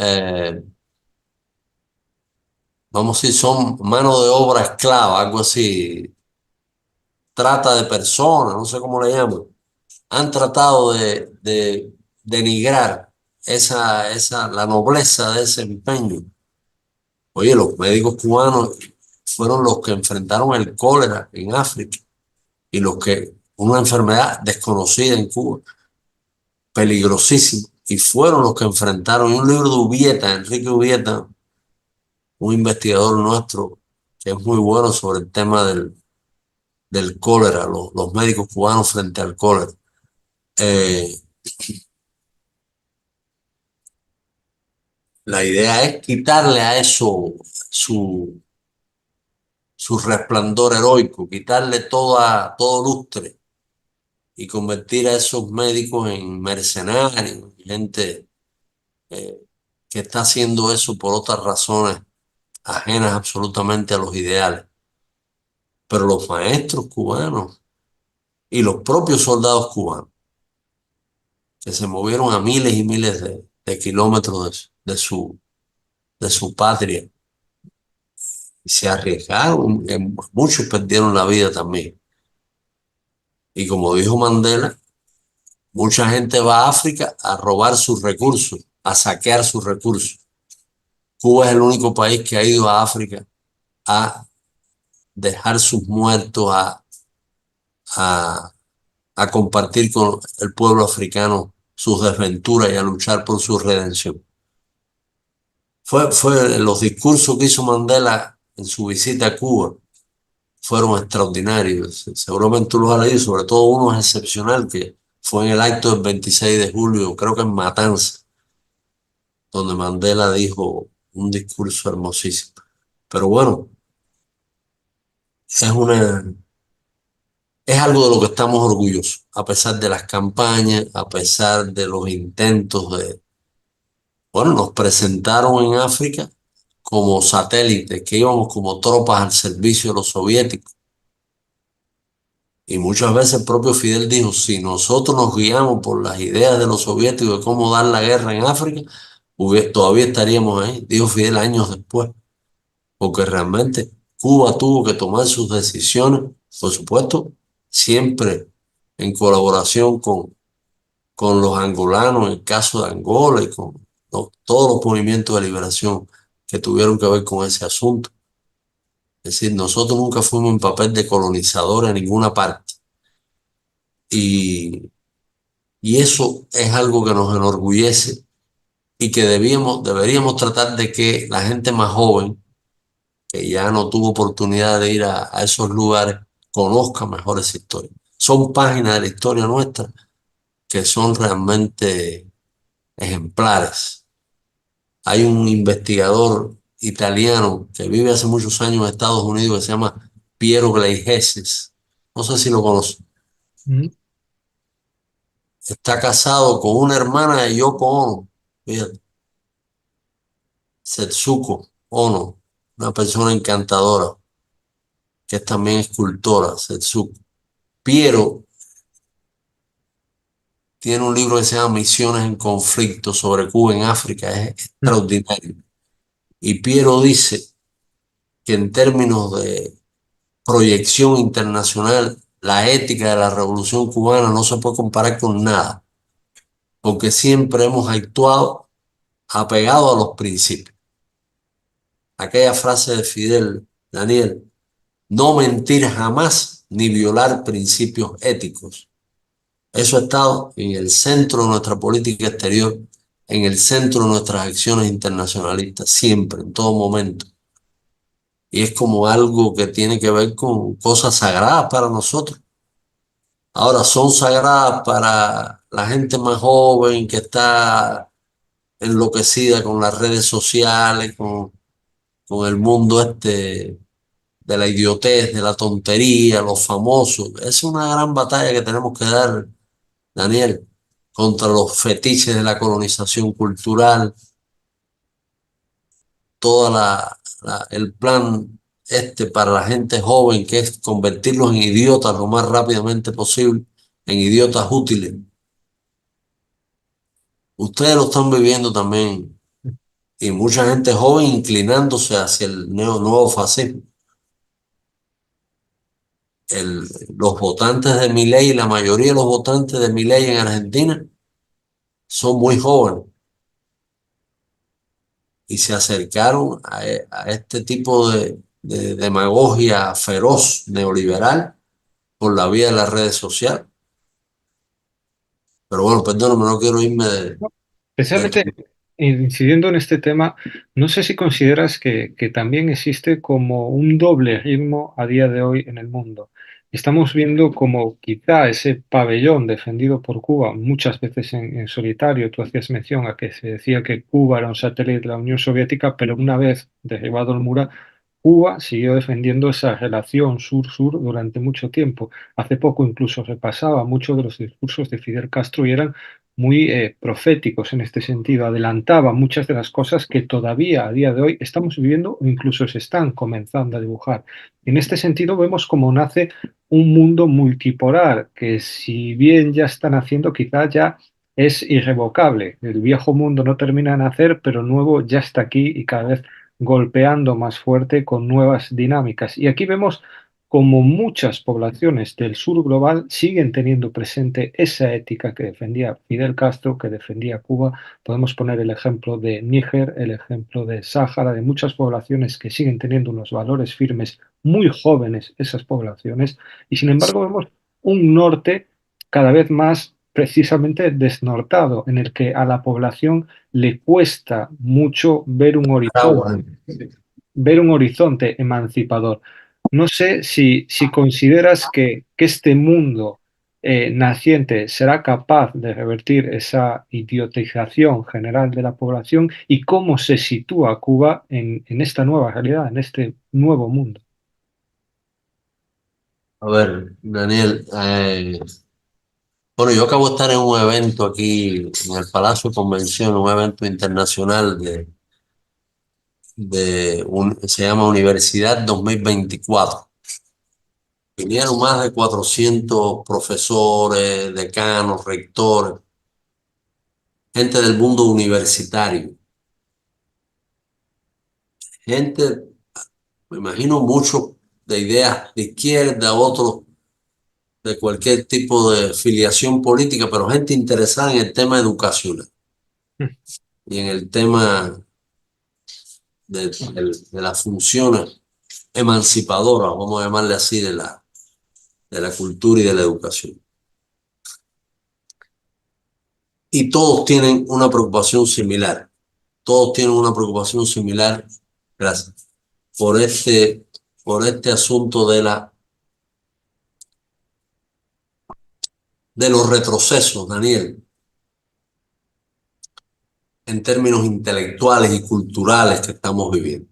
vamos a decir, son mano de obra esclava, algo así, trata de personas, no sé cómo le llaman. Han tratado de denigrar la nobleza de ese empeño. Oye, los médicos cubanos fueron los que enfrentaron el cólera en África y una enfermedad desconocida en Cuba, peligrosísima, y fueron los que enfrentaron. Y un libro de Ubieta, Enrique Ubieta, un investigador nuestro que es muy bueno sobre el tema del cólera, los médicos cubanos frente al cólera. La idea es quitarle a eso su, su resplandor heroico, quitarle todo lustre y convertir a esos médicos en mercenarios, gente eh, que está haciendo eso por otras razones ajenas absolutamente a los ideales. Pero los maestros cubanos y los propios soldados cubanos, que se movieron a miles y miles de kilómetros de su patria y se arriesgaron, muchos perdieron la vida también. Y como dijo Mandela, mucha gente va a África a robar sus recursos, a saquear sus recursos. Cuba es el único país que ha ido a África a dejar sus muertos, a, a compartir con el pueblo africano sus desventuras y a luchar por su redención. Los discursos que hizo Mandela en su visita a Cuba fueron extraordinarios. Seguramente tú los has leído, sobre todo uno es excepcional, que fue en el acto del 26 de julio, creo que en Matanzas, donde Mandela dijo un discurso hermosísimo. Pero bueno, es algo de lo que estamos orgullosos, a pesar de las campañas, a pesar de los intentos bueno, nos presentaron en África como satélites, que íbamos como tropas al servicio de los soviéticos. Y muchas veces el propio Fidel dijo, si nosotros nos guiamos por las ideas de los soviéticos de cómo dar la guerra en África, todavía estaríamos ahí, dijo Fidel años después, porque realmente Cuba tuvo que tomar sus decisiones, por supuesto, siempre en colaboración con los angolanos, en el caso de Angola y con todos los movimientos de liberación que tuvieron que ver con ese asunto. Es decir, nosotros nunca fuimos en papel de colonizador en ninguna parte. Y, y eso es algo que nos enorgullece y que deberíamos tratar de que la gente más joven, que ya no tuvo oportunidad de ir a esos lugares, conozca mejor esa historia. Son páginas de la historia nuestra que son realmente ejemplares. Hay un investigador italiano que vive hace muchos años en Estados Unidos que se llama Piero Gleijeses. No sé si lo conoce. Mm. Está casado con una hermana de Yoko Ono. Fíjate, Setsuko Ono, una persona encantadora, que es también escultora, Setsuko. Piero tiene un libro que se llama Misiones en Conflicto sobre Cuba en África. Es extraordinario. Y Piero dice que en términos de proyección internacional, la ética de la revolución cubana no se puede comparar con nada, porque siempre hemos actuado apegado a los principios. Aquella frase de Fidel, Daniel, no mentir jamás ni violar principios éticos. Eso ha estado en el centro de nuestra política exterior, en el centro de nuestras acciones internacionalistas, siempre, en todo momento. Y es como algo que tiene que ver con cosas sagradas para nosotros. Ahora, son sagradas para la gente más joven que está enloquecida con las redes sociales, con el mundo de la idiotez, de la tontería, los famosos. Es una gran batalla que tenemos que dar, Daniel, contra los fetiches de la colonización cultural, toda el plan para la gente joven, que es convertirlos en idiotas lo más rápidamente posible, en idiotas útiles. Ustedes lo están viviendo también, y mucha gente joven inclinándose hacia el nuevo fascismo. Los votantes de Milei, la mayoría de los votantes de Milei en Argentina son muy jóvenes y se acercaron a este tipo de demagogia feroz, neoliberal, por la vía de las redes sociales. Pero bueno, perdóname, no quiero irme de Precisamente incidiendo en este tema, no sé si consideras que también existe como un doble ritmo a día de hoy en el mundo. Estamos viendo como quizá ese pabellón defendido por Cuba, muchas veces en solitario, tú hacías mención a que se decía que Cuba era un satélite de la Unión Soviética, pero una vez derribado el muro, Cuba siguió defendiendo esa relación sur-sur durante mucho tiempo. Hace poco incluso repasaba muchos de los discursos de Fidel Castro y eran muy proféticos en este sentido, adelantaba muchas de las cosas que todavía a día de hoy estamos viviendo o incluso se están comenzando a dibujar. En este sentido vemos cómo nace un mundo multipolar que si bien ya están haciendo, quizá ya es irrevocable. El viejo mundo no termina de nacer, pero el nuevo ya está aquí y cada vez golpeando más fuerte con nuevas dinámicas. Y aquí vemos como muchas poblaciones del sur global siguen teniendo presente esa ética que defendía Fidel Castro, que defendía Cuba. Podemos poner el ejemplo de Níger, el ejemplo de Sáhara, de muchas poblaciones que siguen teniendo unos valores firmes, muy jóvenes esas poblaciones, y sin embargo vemos un norte cada vez más precisamente desnortado, en el que a la población le cuesta mucho Aragua. ver un horizonte emancipador. No sé si consideras que este mundo naciente será capaz de revertir esa idiotización general de la población y cómo se sitúa Cuba en esta nueva realidad, en este nuevo mundo. A ver, Daniel, bueno, yo acabo de estar en un evento aquí en el Palacio de Convención, un evento internacional se llama Universidad 2024. Vinieron más de 400 profesores, decanos, rectores, gente del mundo universitario, gente, me imagino, muchos de ideas de izquierda, otros de cualquier tipo de filiación política, pero gente interesada en el tema educacional y en el tema de las funciones emancipadoras, vamos a llamarle así, de la cultura y de la educación. Y todos tienen una preocupación similar. Todos tienen una preocupación similar, gracias, por este asunto de los retrocesos, Daniel, en términos intelectuales y culturales que estamos viviendo.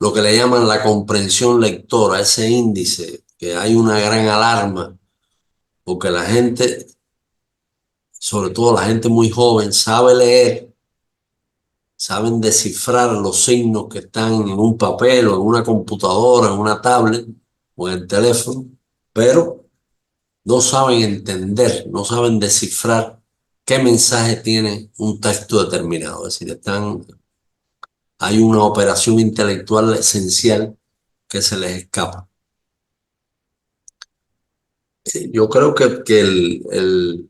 Lo que le llaman la comprensión lectora, ese índice, que hay una gran alarma, porque la gente, sobre todo la gente muy joven, sabe leer, saben descifrar los signos que están en un papel o en una computadora, en una tablet o en el teléfono, pero no saben entender, no saben descifrar qué mensaje tiene un texto determinado. Es decir, hay una operación intelectual esencial que se les escapa. Yo creo que el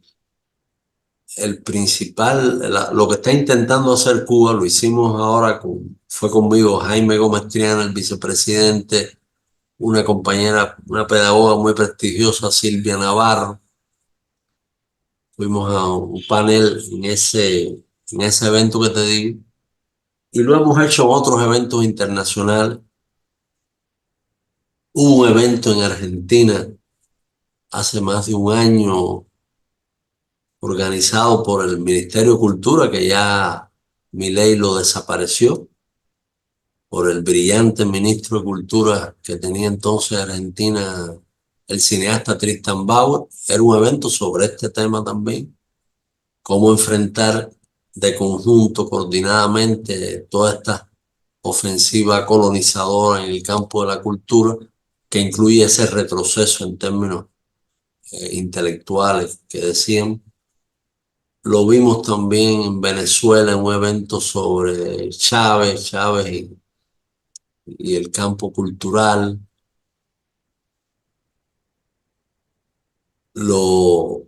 principal, lo que está intentando hacer Cuba, lo hicimos ahora, fue conmigo Jaime Gómez Triana, el vicepresidente, una compañera, una pedagoga muy prestigiosa, Silvia Navarro. Fuimos a un panel en ese evento que te digo, y lo hemos hecho en otros eventos internacionales. Hubo un evento en Argentina hace más de un año organizado por el Ministerio de Cultura, que ya Milei lo desapareció, por el brillante ministro de Cultura que tenía entonces Argentina, el cineasta Tristan Bauer. Era un evento sobre este tema también, cómo enfrentar de conjunto, coordinadamente, toda esta ofensiva colonizadora en el campo de la cultura, que incluye ese retroceso en términos intelectuales que decían. Lo vimos también en Venezuela en un evento sobre Chávez y el campo cultural. Lo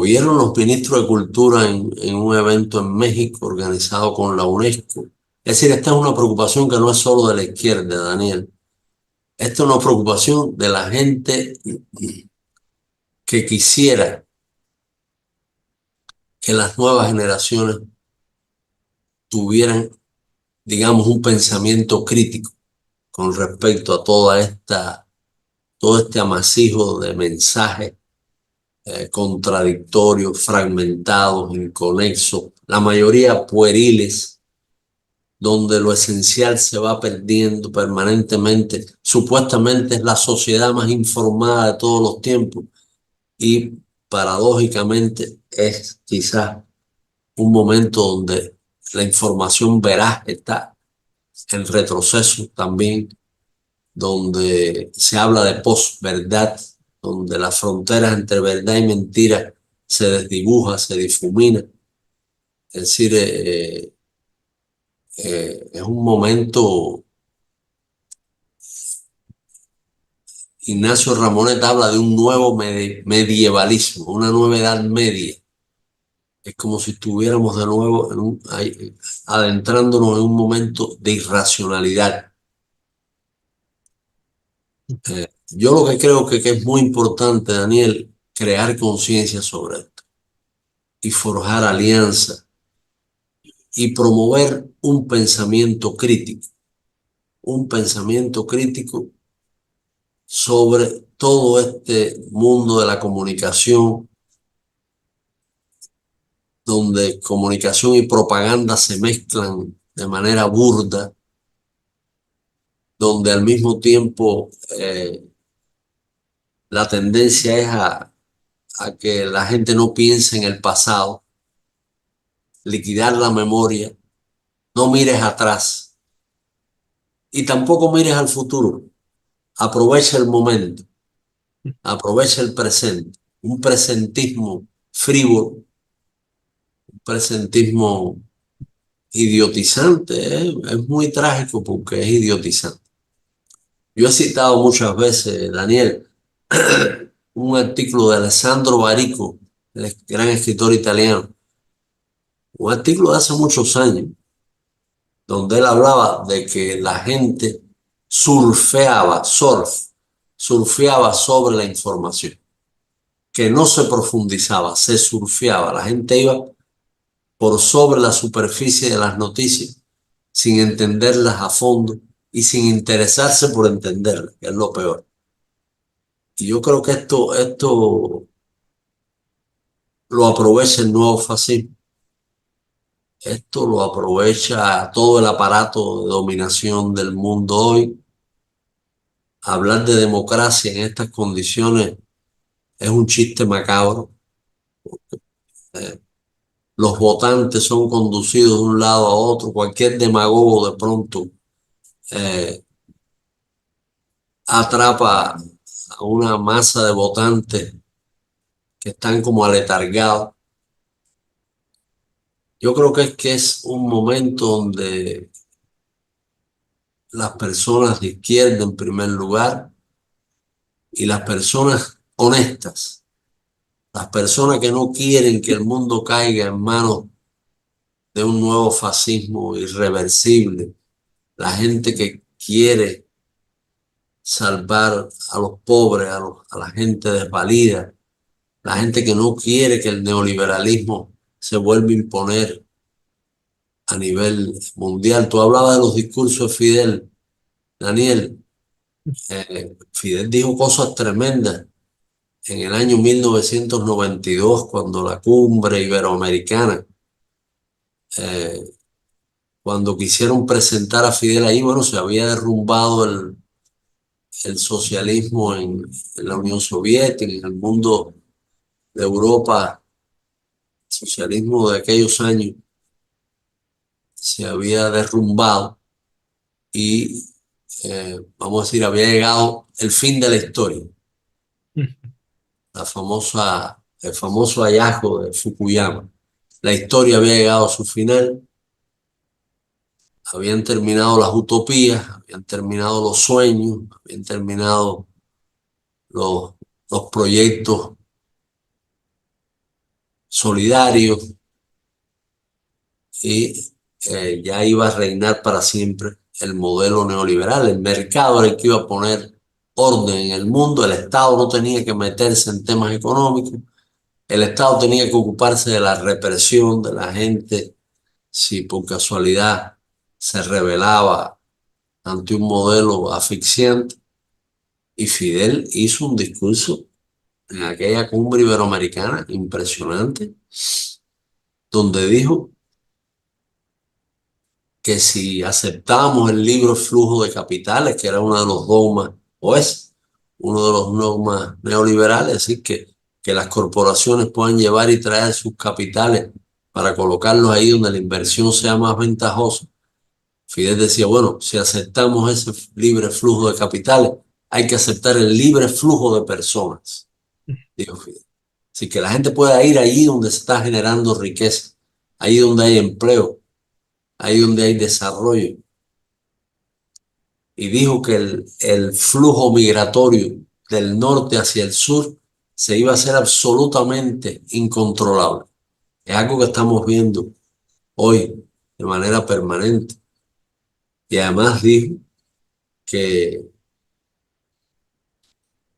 vieron los ministros de Cultura en un evento en México organizado con la UNESCO. Es decir, esta es una preocupación que no es solo de la izquierda, Daniel. Esta es una preocupación de la gente que quisiera que las nuevas generaciones tuvieran, digamos, un pensamiento crítico con respecto a todo este amasijo de mensajes contradictorios, fragmentados, inconexos, la mayoría pueriles, donde lo esencial se va perdiendo permanentemente. Supuestamente es la sociedad más informada de todos los tiempos y paradójicamente es quizás un momento donde la información veraz está en retroceso también, donde se habla de posverdad, donde las fronteras entre verdad y mentira se desdibuja, se difumina. Es decir, es un momento. Ignacio Ramonet habla de un nuevo medievalismo, una nueva edad media. Es como si estuviéramos de nuevo adentrándonos en un momento de irracionalidad. Yo lo que creo que es muy importante, Daniel, crear conciencia sobre esto y forjar alianzas y promover un pensamiento crítico sobre todo este mundo de la comunicación, donde comunicación y propaganda se mezclan de manera burda, donde al mismo tiempo la tendencia es a que la gente no piense en el pasado, liquidar la memoria, no mires atrás y tampoco mires al futuro. Aprovecha el momento, aprovecha el presente, un presentismo frívolo, un presentismo idiotizante, es muy trágico porque es idiotizante. Yo he citado muchas veces, Daniel, un artículo de Alessandro Barico, el gran escritor italiano, un artículo de hace muchos años, donde él hablaba de que la gente surfeaba sobre la información, que no se profundizaba, se surfeaba. La gente iba por sobre la superficie de las noticias sin entenderlas a fondo y sin interesarse por entenderlas, que es lo peor. Y yo creo que esto lo aprovecha el nuevo fascismo. Esto lo aprovecha todo el aparato de dominación del mundo hoy. Hablar de democracia en estas condiciones es un chiste macabro. Los votantes son conducidos de un lado a otro. Cualquier demagogo de pronto atrapa a una masa de votantes que están como aletargados. Yo creo que es un momento donde las personas de izquierda en primer lugar y las personas honestas, las personas que no quieren que el mundo caiga en manos de un nuevo fascismo irreversible, la gente que quiere salvar a los pobres, a la gente desvalida, la gente que no quiere que el neoliberalismo se vuelva a imponer a nivel mundial. Tú hablabas de los discursos de Fidel, Daniel. Fidel dijo cosas tremendas en el año 1992, cuando la cumbre iberoamericana cuando quisieron presentar a Fidel ahí, bueno, se había derrumbado el socialismo en la Unión Soviética, en el mundo de Europa, el socialismo de aquellos años se había derrumbado y, vamos a decir, había llegado el fin de la historia, el famoso hallazgo de Fukuyama. La historia había llegado a su final, habían terminado las utopías, habían terminado los sueños, habían terminado los, los proyectos solidarios y ya iba a reinar para siempre el modelo neoliberal. El mercado era el que iba a poner orden en el mundo, el Estado no tenía que meterse en temas económicos, el Estado tenía que ocuparse de la represión de la gente si por casualidad se rebelaba ante un modelo asfixiante. Y Fidel hizo un discurso en aquella cumbre iberoamericana impresionante, donde dijo que si aceptábamos el libre flujo de capitales, que era uno de los dogmas, o es uno de los dogmas neoliberales, es decir, que las corporaciones puedan llevar y traer sus capitales para colocarlos ahí donde la inversión sea más ventajosa. Fidel decía, bueno, si aceptamos ese libre flujo de capitales, hay que aceptar el libre flujo de personas, dijo Fidel. Así que la gente pueda ir allí donde se está generando riqueza, ahí donde hay empleo, ahí donde hay desarrollo. Y dijo que el flujo migratorio del norte hacia el sur se iba a hacer absolutamente incontrolable. Es algo que estamos viendo hoy de manera permanente. Y además dijo que,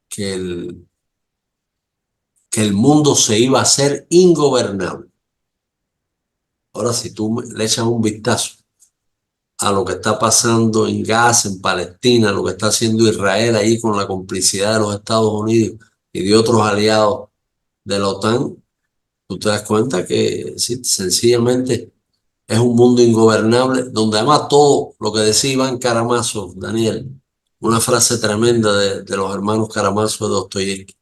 que el, que el mundo se iba a hacer ingobernable. Ahora, si tú le echas un vistazo a lo que está pasando en Gaza, en Palestina, lo que está haciendo Israel ahí con la complicidad de los Estados Unidos y de otros aliados de la OTAN, tú te das cuenta que sí, sencillamente es un mundo ingobernable, donde además todo lo que decía Iván Karamazov, Daniel, una frase tremenda de los hermanos Karamazov de Dostoyevsky,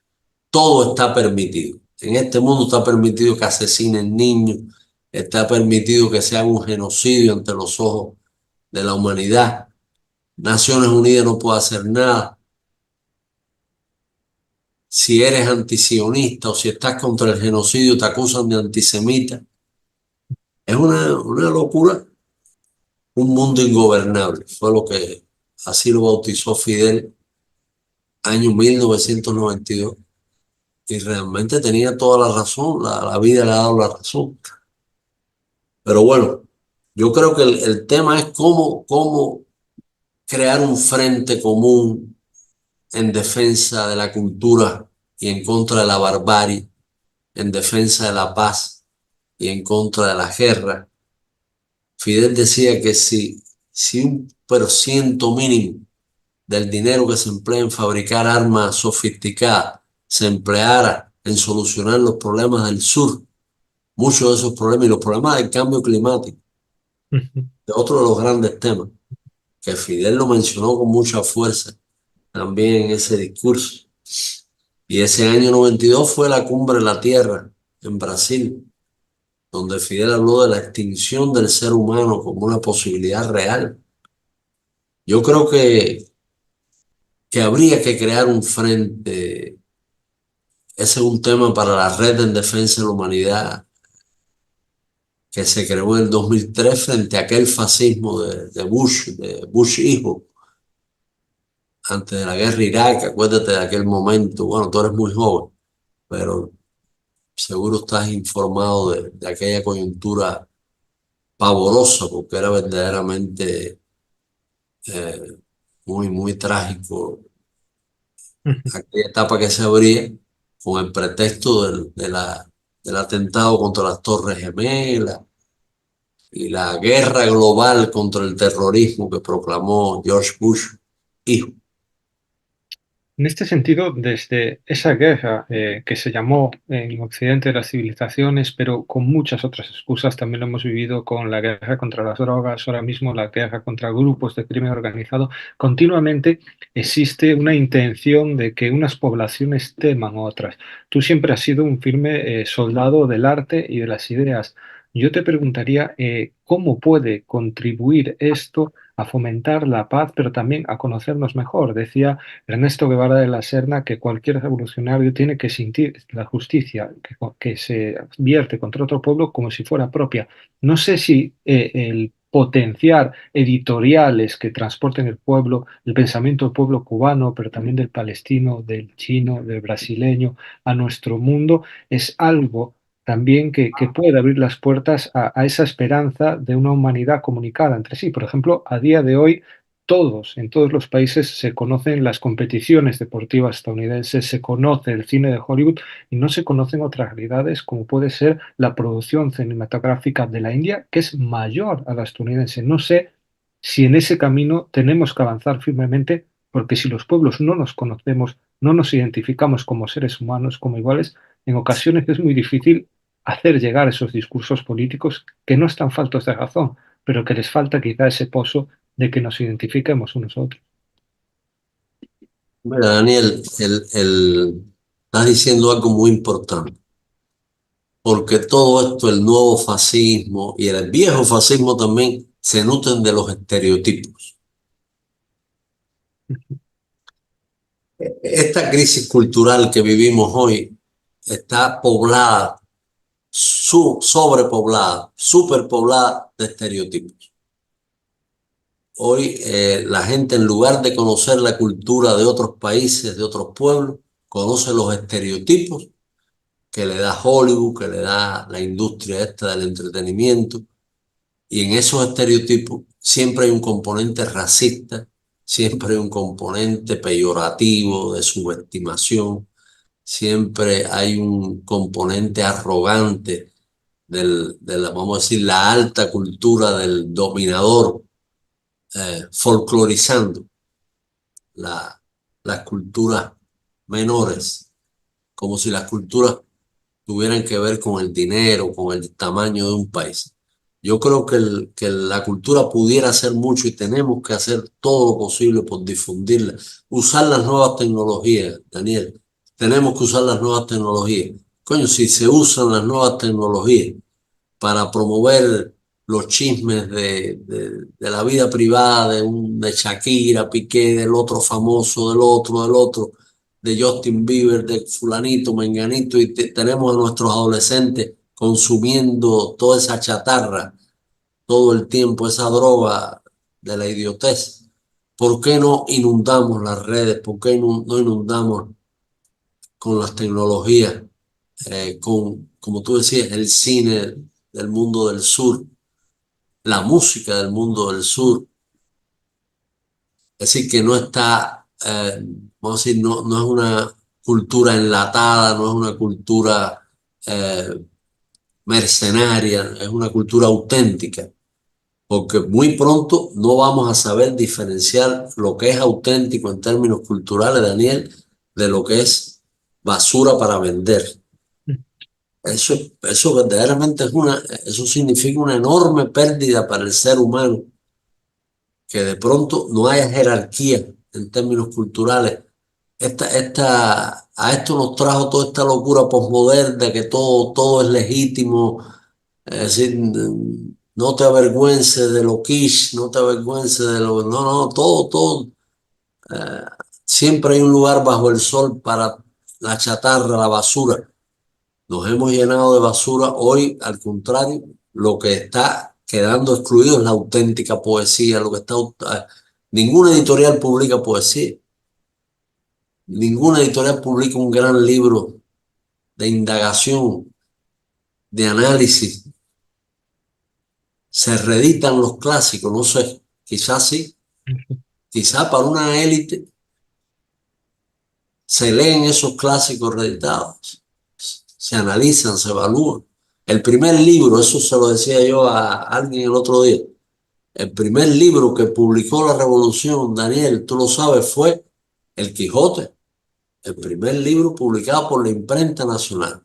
todo está permitido. En este mundo está permitido que asesinen niños, está permitido que se haga un genocidio ante los ojos de la humanidad. Naciones Unidas no puede hacer nada. Si eres antisionista o si estás contra el genocidio, te acusan de antisemita. Es una locura, un mundo ingobernable. Fue lo que así lo bautizó Fidel, año 1992. Y realmente tenía toda la razón, la vida le ha dado la razón. Pero bueno, yo creo que el tema es cómo crear un frente común en defensa de la cultura y en contra de la barbarie, en defensa de la paz y en contra de la guerra. Fidel decía que si 1% mínimo del dinero que se emplea en fabricar armas sofisticadas se empleara en solucionar los problemas del sur, muchos de esos problemas y los problemas del cambio climático, es otro de los grandes temas, que Fidel lo mencionó con mucha fuerza también en ese discurso. Y ese año 92 fue la Cumbre de la Tierra en Brasil, donde Fidel habló de la extinción del ser humano como una posibilidad real. Yo creo que habría que crear un frente. Ese es un tema para la Red en Defensa de la Humanidad que se creó en el 2003 frente a aquel fascismo de Bush hijo, antes de la guerra de Irak. Acuérdate de aquel momento. Bueno, tú eres muy joven, pero seguro estás informado de aquella coyuntura pavorosa, porque era verdaderamente eh, muy trágico aquella etapa que se abría con el pretexto del atentado contra las Torres Gemelas y la guerra global contra el terrorismo que proclamó George Bush hijo. En este sentido, desde esa guerra que se llamó en Occidente de las civilizaciones, pero con muchas otras excusas, también lo hemos vivido con la guerra contra las drogas, ahora mismo la guerra contra grupos de crimen organizado, continuamente existe una intención de que unas poblaciones teman a otras. Tú siempre has sido un firme soldado del arte y de las ideas. Yo te preguntaría, ¿cómo puede contribuir esto a fomentar la paz, pero también a conocernos mejor? Decía Ernesto Guevara de la Serna que cualquier revolucionario tiene que sentir la justicia que se vierte contra otro pueblo como si fuera propia. No sé si el potenciar editoriales que transporten el pueblo, el pensamiento del pueblo cubano, pero también del palestino, del chino, del brasileño, a nuestro mundo, es algo también que puede abrir las puertas a esa esperanza de una humanidad comunicada entre sí. Por ejemplo, a día de hoy, en todos los países se conocen las competiciones deportivas estadounidenses, se conoce el cine de Hollywood y no se conocen otras realidades como puede ser la producción cinematográfica de la India, que es mayor a la estadounidense. No sé si en ese camino tenemos que avanzar firmemente, porque si los pueblos no nos conocemos, no nos identificamos como seres humanos, como iguales, en ocasiones es muy difícil hacer llegar esos discursos políticos que no están faltos de razón, pero que les falta quizá ese pozo de que nos identifiquemos unos a otros. Mira, Daniel, estás diciendo algo muy importante, porque todo esto, el nuevo fascismo y el viejo fascismo también, se nutren de los estereotipos. Esta crisis cultural que vivimos hoy está poblada, sobrepoblada, superpoblada de estereotipos. Hoy la gente, en lugar de conocer la cultura de otros países, de otros pueblos, conoce los estereotipos que le da Hollywood, que le da la industria esta del entretenimiento. Y en esos estereotipos siempre hay un componente racista, siempre hay un componente peyorativo, de subestimación, siempre hay un componente arrogante de la, vamos a decir, la alta cultura del dominador, folclorizando la, las culturas menores, como si las culturas tuvieran que ver con el dinero, con el tamaño de un país. Yo creo que la cultura pudiera hacer mucho y tenemos que hacer todo lo posible por difundirla. Usar las nuevas tecnologías, Daniel. Tenemos que usar las nuevas tecnologías. Coño, si se usan las nuevas tecnologías para promover los chismes de la vida privada de Shakira, Piqué, del otro famoso, del otro, de Justin Bieber, de fulanito, menganito, y tenemos a nuestros adolescentes consumiendo toda esa chatarra todo el tiempo, esa droga de la idiotez. ¿Por qué no inundamos las redes? ¿Por qué no inundamos con las tecnologías, como tú decías, el cine del mundo del sur, la música del mundo del sur? Es decir, que no está, vamos a decir, no es una cultura enlatada, no es una cultura mercenaria, es una cultura auténtica, porque muy pronto no vamos a saber diferenciar lo que es auténtico en términos culturales, Daniel, de lo que es basura para vender. Eso verdaderamente eso significa una enorme pérdida para el ser humano, que de pronto no haya jerarquía en términos culturales. A esto nos trajo toda esta locura posmoderna, que todo es legítimo. Es decir, no te avergüences de lo quiche, no te avergüences de lo... No, todo. eh, Siempre hay un lugar bajo el sol para la chatarra, la basura. Nos hemos llenado de basura. Hoy, al contrario, lo que está quedando excluido es la auténtica poesía. Ninguna editorial publica poesía. Ninguna editorial publica un gran libro de indagación, de análisis. Se reeditan los clásicos, no sé, quizás sí. Quizás para una élite se leen esos clásicos reeditados, se analizan, se evalúan. El primer libro, eso se lo decía yo a alguien el otro día, el primer libro que publicó la Revolución, Daniel, tú lo sabes, fue El Quijote. el primer libro publicado por la imprenta nacional.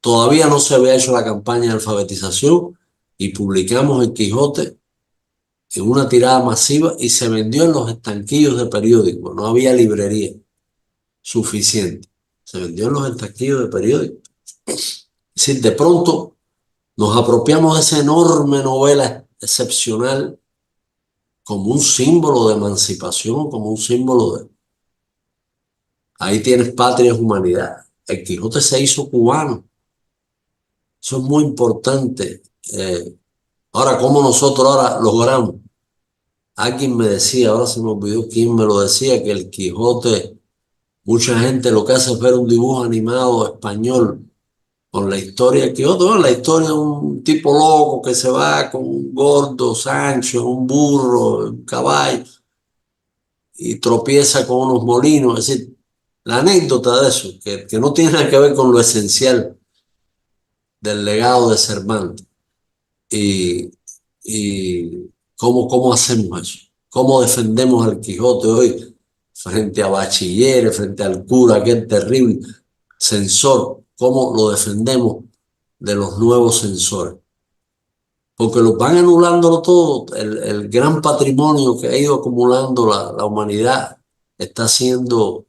Todavía no se había hecho la campaña de alfabetización y publicamos El Quijote en una tirada masiva y se vendió en los estanquillos de periódicos. No había librería suficiente. Se vendió en los estanquillos de periódicos. Es decir, de pronto nos apropiamos de esa enorme novela excepcional como un símbolo de emancipación, como un símbolo de... Ahí tienes Patria es Humanidad. El Quijote se hizo cubano. Eso es muy importante. Ahora, ¿cómo nosotros ahora logramos? Alguien me decía, ahora se me olvidó quién me lo decía, que el Quijote, mucha gente lo que hace es ver un dibujo animado español con la historia del Quijote. Bueno, la historia de un tipo loco que se va con un gordo Sancho, un burro, un caballo, y tropieza con unos molinos. Es decir, la anécdota de eso, que no tiene nada que ver con lo esencial del legado de Cervantes. Y, y cómo hacemos eso, cómo defendemos al Quijote hoy frente a bachilleres, frente al cura, aquel terrible censor, cómo lo defendemos de los nuevos censores, porque los van anulándolo todo. El gran patrimonio que ha ido acumulando la humanidad está siendo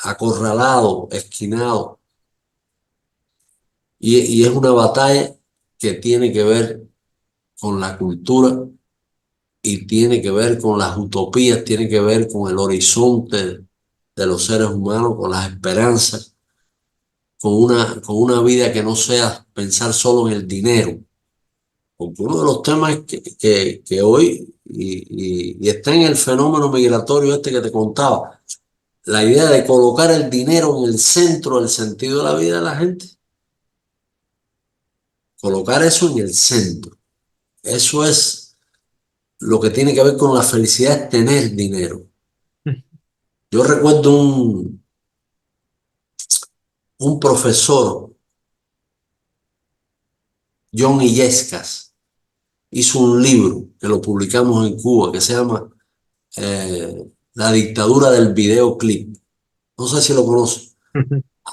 acorralado, esquinado, y es una batalla que tiene que ver con la cultura y tiene que ver con las utopías, tiene que ver con el horizonte de los seres humanos, con las esperanzas, con una vida que no sea pensar solo en el dinero. Porque uno de los temas que hoy, y está en el fenómeno migratorio este que te contaba, la idea de colocar el dinero en el centro del sentido de la vida de la gente, colocar eso en el centro. Eso es lo que tiene que ver con la felicidad, es tener dinero. Yo recuerdo un profesor, John Illescas, hizo un libro que lo publicamos en Cuba que se llama La dictadura del videoclip. No sé si lo conoces.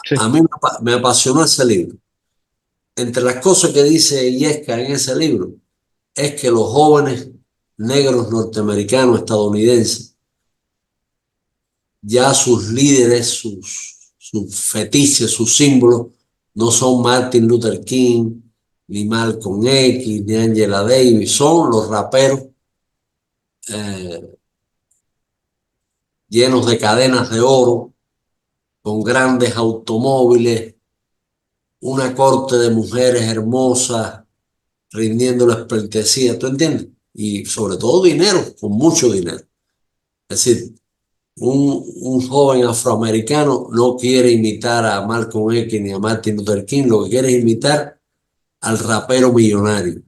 Sí. A mí me apasionó ese libro. Entre las cosas que dice Illescas en ese libro es que los jóvenes negros norteamericanos, estadounidenses, ya sus líderes, sus fetiches, sus símbolos, no son Martin Luther King, ni Malcolm X, ni Angela Davis, son los raperos llenos de cadenas de oro, con grandes automóviles, una corte de mujeres hermosas, rindiéndoles pleitesía, ¿tú entiendes? Y sobre todo dinero, con mucho dinero. Es decir, un joven afroamericano no quiere imitar a Malcolm X ni a Martin Luther King, lo que quiere es imitar al rapero millonario.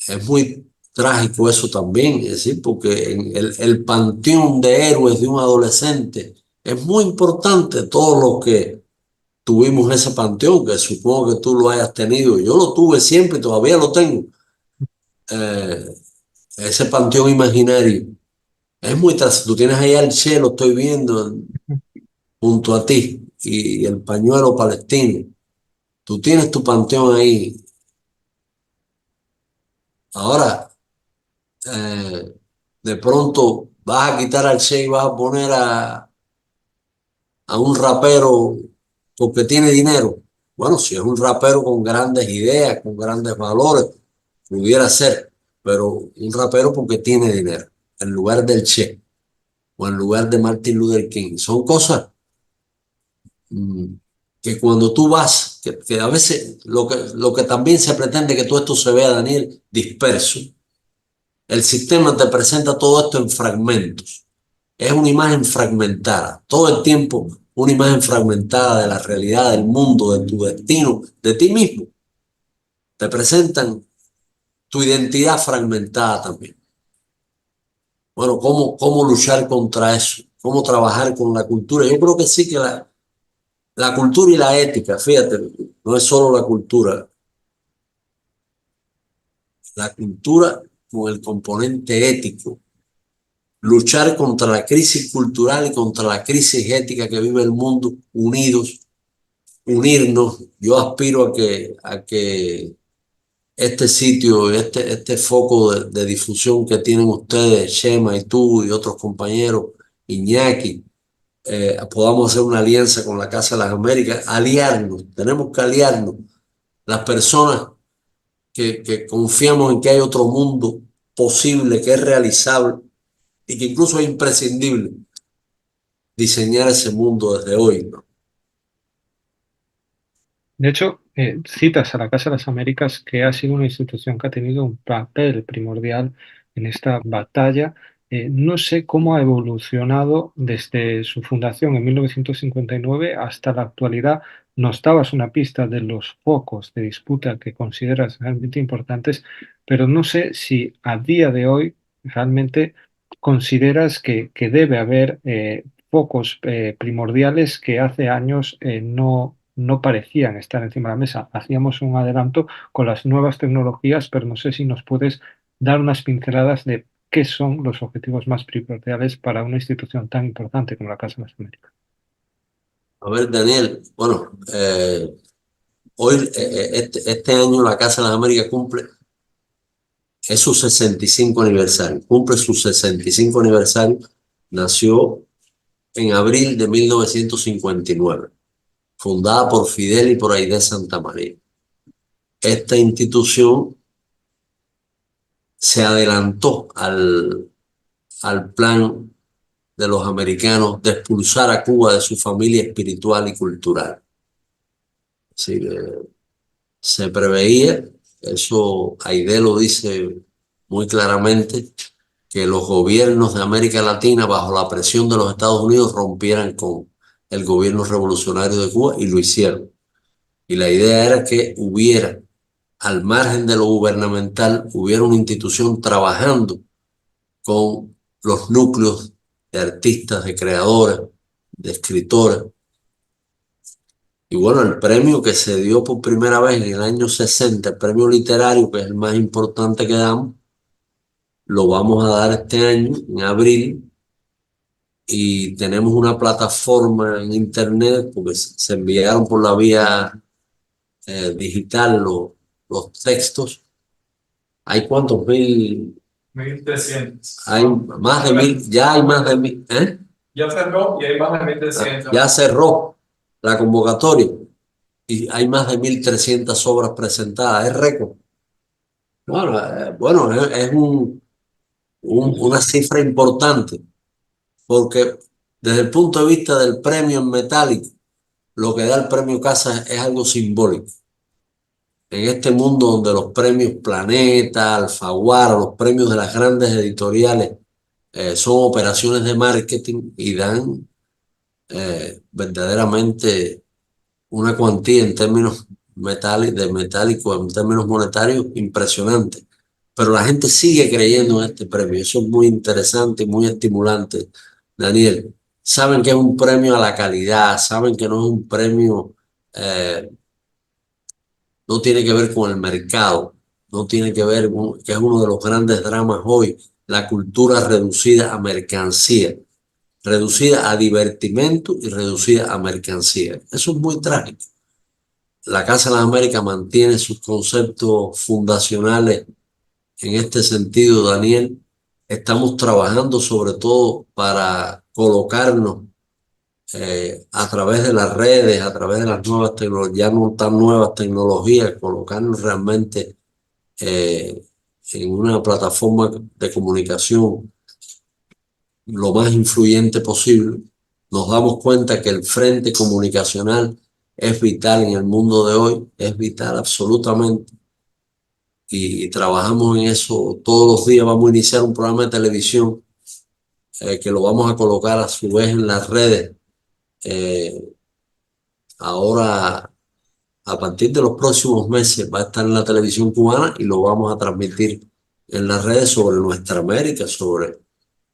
Es muy trágico eso también, es decir, porque en el panteón de héroes de un adolescente es muy importante. Todos los que tuvimos ese panteón, que supongo que tú lo hayas tenido, yo lo tuve siempre y todavía lo tengo, eh, ese panteón imaginario. Es muy trágico. Tú tienes ahí al Che, lo estoy viendo junto a ti, y el pañuelo palestino. Tú tienes tu panteón ahí. Ahora, de pronto vas a quitar al Che y vas a poner a un rapero porque tiene dinero. Bueno, si es un rapero con grandes ideas, con grandes valores, pudiera ser, pero un rapero porque tiene dinero, en lugar del Che o en lugar de Martin Luther King. Son cosas mm, que cuando tú vas, que a veces lo que también se pretende que todo esto se vea, Daniel, disperso. El sistema te presenta todo esto en fragmentos. Es una imagen fragmentada. Todo el tiempo una imagen fragmentada de la realidad, del mundo, de tu destino, de ti mismo. Te presentan tu identidad fragmentada también. Bueno, ¿cómo luchar contra eso? ¿Cómo trabajar con la cultura? Yo creo que sí que la cultura y la ética, fíjate, no es solo la cultura con el componente ético luchar contra la crisis cultural y contra la crisis ética que vive el mundo, unidos, unirnos. Yo aspiro a que este sitio, este foco de difusión que tienen ustedes, Chema y tú y otros compañeros, Iñaki, podamos hacer una alianza con la Casa de las Américas, aliarnos, tenemos que aliarnos. Las personas que confiamos en que hay otro mundo posible, que es realizable y que incluso es imprescindible diseñar ese mundo desde hoy, ¿no? De hecho, citas a la Casa de las Américas, que ha sido una institución que ha tenido un papel primordial en esta batalla. No sé cómo ha evolucionado desde su fundación en 1959 hasta la actualidad. Nos dabas una pista de los focos de disputa que consideras realmente importantes, pero no sé si a día de hoy realmente consideras que debe haber focos primordiales que hace años no parecían estar encima de la mesa. Hacíamos un adelanto con las nuevas tecnologías, pero no sé si nos puedes dar unas pinceladas de qué son los objetivos más primordiales para una institución tan importante como la Casa de las Américas. A ver, Daniel, bueno, hoy, este año la Casa de las Américas es su 65 aniversario, cumple su 65 aniversario, nació en abril de 1959, fundada por Fidel y por Aidé Santa María. Esta institución se adelantó al plan de los americanos de expulsar a Cuba de su familia espiritual y cultural. Así que se preveía, eso Aidé lo dice muy claramente, que los gobiernos de América Latina, bajo la presión de los Estados Unidos, rompieran con el gobierno revolucionario de Cuba, y lo hicieron. Y la idea era que hubiera, al margen de lo gubernamental, hubiera una institución trabajando con los núcleos de artistas, de creadores, de escritores. Y bueno, el premio que se dio por primera vez en el año 60, el premio literario, que es el más importante que damos, lo vamos a dar este año, en abril, y tenemos una plataforma en internet, porque se enviaron por la vía digital los textos. ¿Hay cuántos mil? 1300. Hay más de 1000, ya hay más de 1000, ¿eh? Ya cerró y hay más de 1300. Ya cerró la convocatoria y hay más de 1300 obras presentadas, es récord. Bueno, es una cifra importante, porque desde el punto de vista del premio en metálico, lo que da el premio Casa es algo simbólico. En este mundo donde los premios Planeta, Alfaguara, los premios de las grandes editoriales son operaciones de marketing y dan verdaderamente una cuantía en términos metálicos, en términos monetarios, impresionante. Pero la gente sigue creyendo en este premio. Eso es muy interesante y muy estimulante, Daniel. Saben que es un premio a la calidad, saben que no es un premio, no tiene que ver con el mercado, no tiene que ver con, que es uno de los grandes dramas hoy, la cultura reducida a mercancía, reducida a divertimento y reducida a mercancía. Eso es muy trágico. La Casa de las Américas mantiene sus conceptos fundacionales en este sentido, Daniel. Estamos trabajando sobre todo para colocarnos a través de las redes, a través de las nuevas tecnologías, ya no tan nuevas tecnologías, colocarnos realmente en una plataforma de comunicación lo más influyente posible. Nos damos cuenta que el frente comunicacional es vital en el mundo de hoy, es vital absolutamente. Y trabajamos en eso todos los días. Vamos a iniciar un programa de televisión que lo vamos a colocar a su vez en las redes. Ahora, a partir de los próximos meses, va a estar en la televisión cubana y lo vamos a transmitir en las redes sobre nuestra América, sobre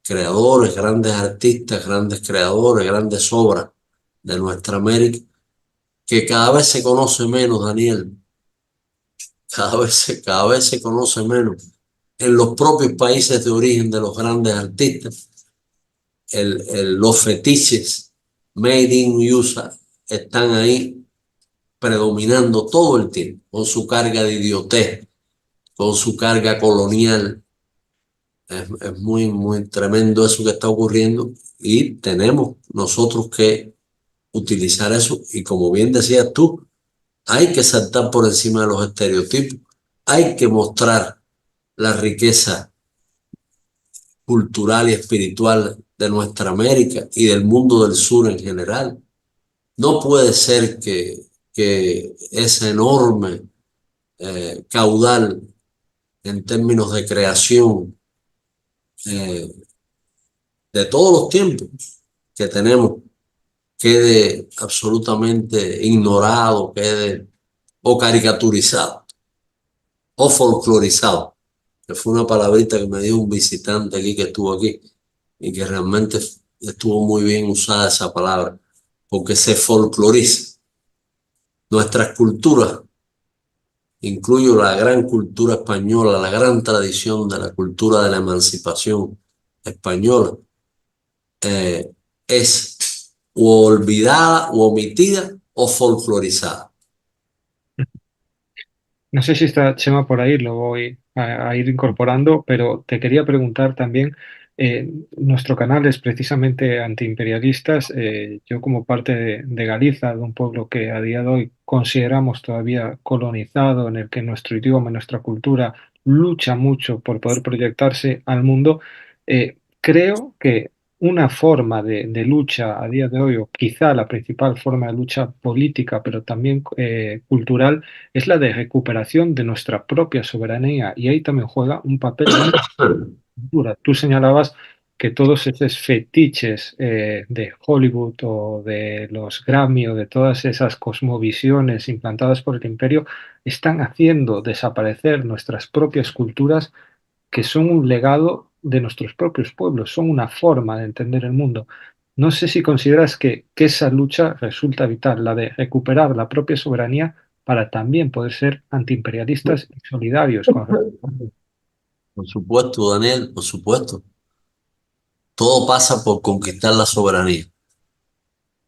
creadores, grandes artistas, grandes creadores, grandes obras de nuestra América, que cada vez se conoce menos, Daniel. Cada vez se conoce menos en los propios países de origen de los grandes artistas. los fetiches made in USA están ahí predominando todo el tiempo, con su carga de idiotez, con su carga colonial. Es muy, muy tremendo eso que está ocurriendo y tenemos nosotros que utilizar eso. Y como bien decías tú, hay que saltar por encima de los estereotipos, hay que mostrar la riqueza cultural y espiritual de nuestra América y del mundo del sur en general. No puede ser que ese enorme caudal en términos de creación eh, de todos los tiempos que tenemos quede absolutamente ignorado, quede o caricaturizado o folclorizado, que fue una palabrita que me dio un visitante aquí que estuvo aquí y que realmente estuvo muy bien usada esa palabra, porque se folcloriza. Nuestras culturas, incluyo la gran cultura española, la gran tradición de la cultura de la emancipación española, es o olvidada o omitida o folclorizada. No sé si está Chema por ahí, lo voy a ir incorporando, pero te quería preguntar también, nuestro canal es precisamente antiimperialistas. Yo como parte de Galiza, de un pueblo que a día de hoy consideramos todavía colonizado, en el que nuestro idioma, nuestra cultura lucha mucho por poder proyectarse al mundo, creo que una forma de lucha a día de hoy, o quizá la principal forma de lucha política, pero también cultural, es la de recuperación de nuestra propia soberanía y ahí también juega un papel muy duro. Tú señalabas que todos esos fetiches de Hollywood o de los Grammy o de todas esas cosmovisiones implantadas por el imperio están haciendo desaparecer nuestras propias culturas, que son un legado de nuestros propios pueblos, son una forma de entender el mundo. No sé si consideras que esa lucha resulta vital, la de recuperar la propia soberanía para también poder ser antiimperialistas y solidarios con... Por supuesto, Daniel, por supuesto. Todo pasa por conquistar la soberanía.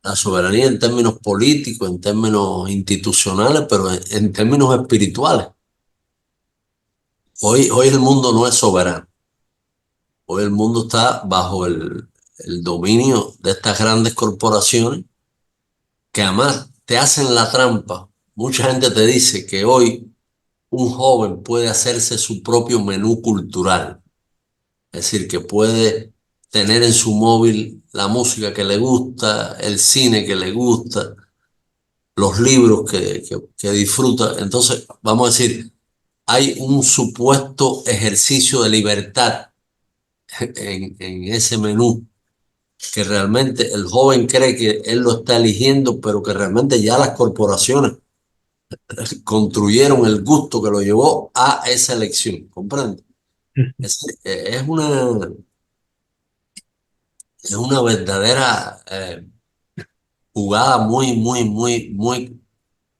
La soberanía en términos políticos, en términos institucionales, pero en términos espirituales. Hoy el mundo no es soberano. Hoy el mundo está bajo el dominio de estas grandes corporaciones que además te hacen la trampa. Mucha gente te dice que hoy un joven puede hacerse su propio menú cultural. Es decir, que puede tener en su móvil la música que le gusta, el cine que le gusta, los libros que disfruta. Entonces, vamos a decir, hay un supuesto ejercicio de libertad en ese menú, que realmente el joven cree que él lo está eligiendo, pero que realmente ya las corporaciones construyeron el gusto que lo llevó a esa elección. ¿Comprende? Es una verdadera jugada muy, muy, muy, muy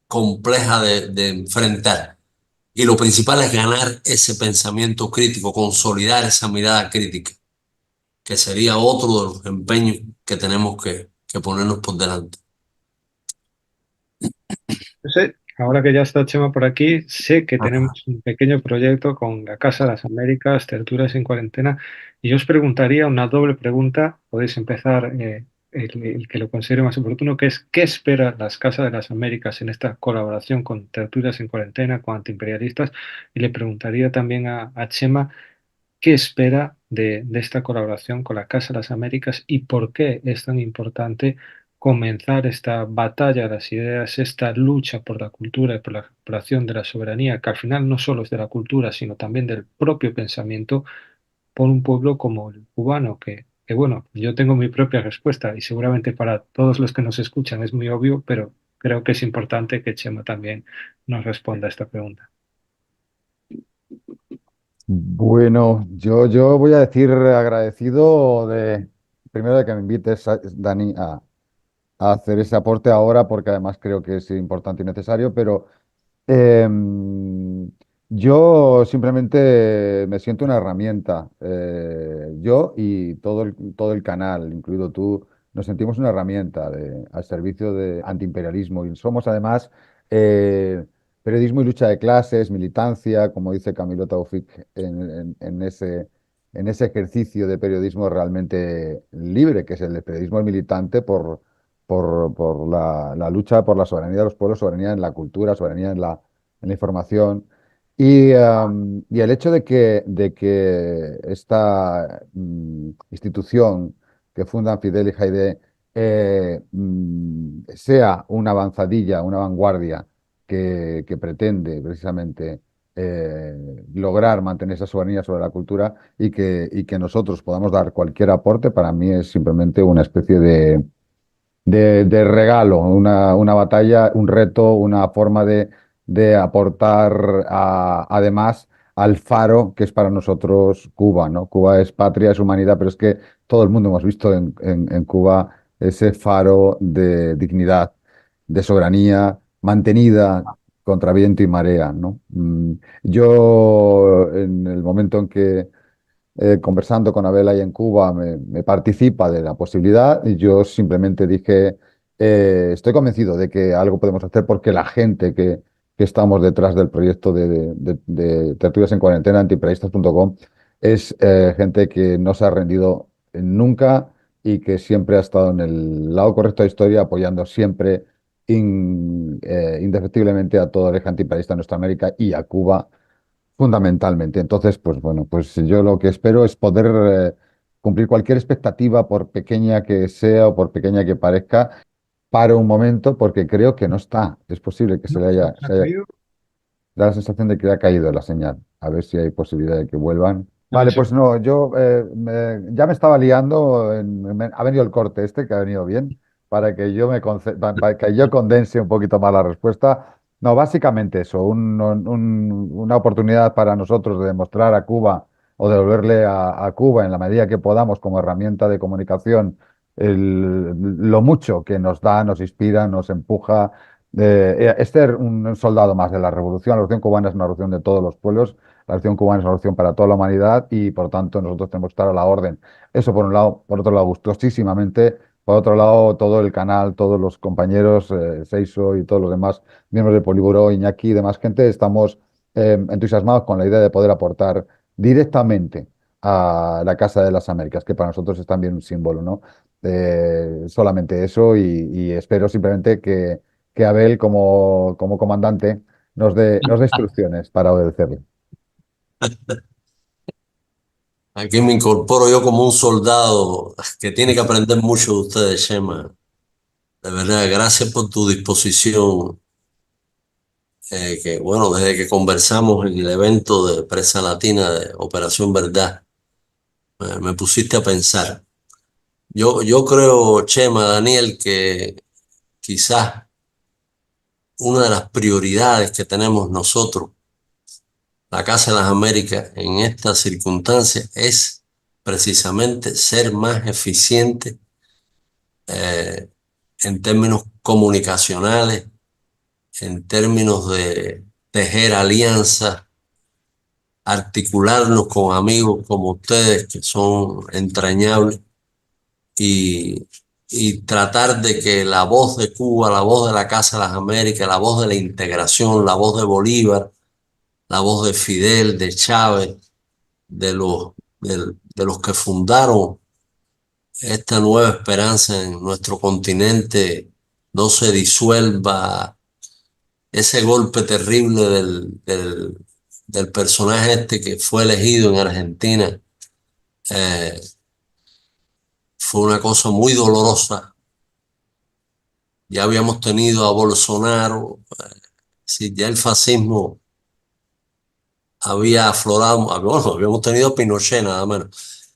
compleja de enfrentar. Y lo principal es ganar ese pensamiento crítico, consolidar esa mirada crítica, que sería otro de los empeños que tenemos que ponernos por delante. No sé, ahora que ya está Chema por aquí, sé que Ajá. tenemos un pequeño proyecto con la Casa de las Américas, Tertulias en Cuarentena, y yo os preguntaría una doble pregunta. Podéis empezar, el que lo considere más oportuno, que es ¿qué espera las Casas de las Américas en esta colaboración con Tertulias en Cuarentena, con antiimperialistas? Y le preguntaría también a Chema qué espera de esta colaboración con la Casa de las Américas y por qué es tan importante comenzar esta batalla de las ideas, esta lucha por la cultura y por la recuperación de la soberanía, que al final no solo es de la cultura, sino también del propio pensamiento, por un pueblo como el cubano, que bueno, yo tengo mi propia respuesta y seguramente para todos los que nos escuchan es muy obvio, pero creo que es importante que Chema también nos responda a esta pregunta. Bueno, yo voy a decir agradecido primero de que me invites, Dani, a hacer ese aporte ahora, porque además creo que es importante y necesario, pero yo simplemente me siento una herramienta. yo y todo el canal, incluido tú, nos sentimos una herramienta al servicio de antiimperialismo y somos además eh, periodismo y lucha de clases, militancia, como dice Camilo Taufik en ese ejercicio de periodismo realmente libre, que es el de periodismo militante por la lucha por la soberanía de los pueblos, soberanía en la cultura, soberanía en la información. Y el hecho de que esta institución que fundan Fidel y Haidé sea una avanzadilla, una vanguardia que pretende precisamente lograr mantener esa soberanía sobre la cultura y que nosotros podamos dar cualquier aporte, para mí es simplemente una especie de regalo, una batalla, un reto, una forma de aportar además al faro que es para nosotros Cuba, ¿no? Cuba es patria, es humanidad, pero es que todo el mundo hemos visto en Cuba ese faro de dignidad, de soberanía mantenida contra viento y marea, ¿no? Yo, en el momento en que conversando con Abel ahí en Cuba, me participa de la posibilidad y yo simplemente dije, estoy convencido de que algo podemos hacer porque la gente que estamos detrás del proyecto de Tertulias en Cuarentena, antiimperialistas.com, es gente que no se ha rendido nunca y que siempre ha estado en el lado correcto de la historia, apoyando siempre indefectiblemente a todo el eje antiimperialista en nuestra América y a Cuba fundamentalmente. Entonces, pues bueno, pues yo lo que espero es poder cumplir cualquier expectativa, por pequeña que sea o por pequeña que parezca, para un momento, porque creo que no está. Es posible que ¿No? ¿Ha se haya caído? da la sensación de que ha caído la señal. A ver si hay posibilidad de que vuelvan. A ver Vale, si- pues no, yo ya me estaba liando, ha venido el corte este, que ha venido bien, para que para que yo condense un poquito más la respuesta. No, básicamente eso, una oportunidad para nosotros de demostrar a Cuba o devolverle a Cuba en la medida que podamos como herramienta de comunicación lo mucho que nos da, nos inspira, nos empuja es ser un soldado más de la revolución. La revolución cubana es una revolución de todos los pueblos. La revolución cubana es una revolución para toda la humanidad y, por tanto, nosotros tenemos que estar a la orden. Eso por un lado. Por otro lado, gustosísimamente. Por otro lado, todo el canal, todos los compañeros, Seiso y todos los demás miembros del Polígono, Iñaki y demás gente, estamos entusiasmados con la idea de poder aportar directamente a la Casa de las Américas, que para nosotros es también un símbolo, ¿no? Solamente eso y espero simplemente que Abel, como comandante, nos dé instrucciones para obedecerle. Aquí me incorporo yo como un soldado que tiene que aprender mucho de ustedes, Chema. De verdad, gracias por tu disposición. Que bueno, desde que conversamos en el evento de Presa Latina de Operación Verdad, me pusiste a pensar. Yo creo, Chema, Daniel, que quizás una de las prioridades que tenemos nosotros, la Casa de las Américas, en estas circunstancias, es precisamente ser más eficiente eh, en términos comunicacionales, en términos de tejer alianzas, articularnos con amigos como ustedes que son entrañables y, y tratar de que la voz de Cuba, la voz de la Casa de las Américas, la voz de la integración, la voz de Bolívar, la voz de Fidel, de Chávez, de los que fundaron esta nueva esperanza en nuestro continente, no se disuelva. Ese golpe terrible del personaje este que fue elegido en Argentina eh, fue una cosa muy dolorosa. Ya habíamos tenido a Bolsonaro, sí, ya el fascismo había aflorado, bueno, habíamos tenido a Pinochet nada menos,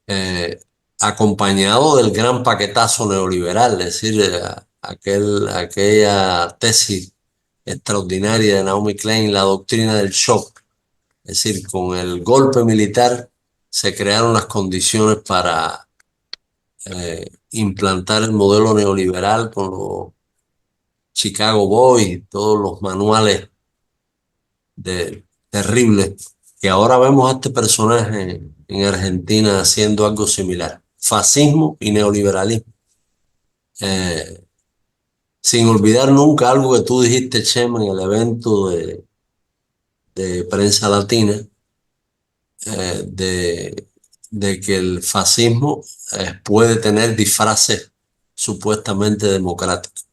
eh, acompañado del gran paquetazo neoliberal, es decir, aquella tesis extraordinaria de Naomi Klein, la doctrina del shock. Es decir, con el golpe militar se crearon las condiciones para implantar el modelo neoliberal con los Chicago Boys, todos los manuales terribles, que ahora vemos a este personaje en Argentina haciendo algo similar. Fascismo y neoliberalismo. Sin olvidar nunca algo que tú dijiste, Chema, en el evento de prensa latina, de que el fascismo puede tener disfraces supuestamente democráticos.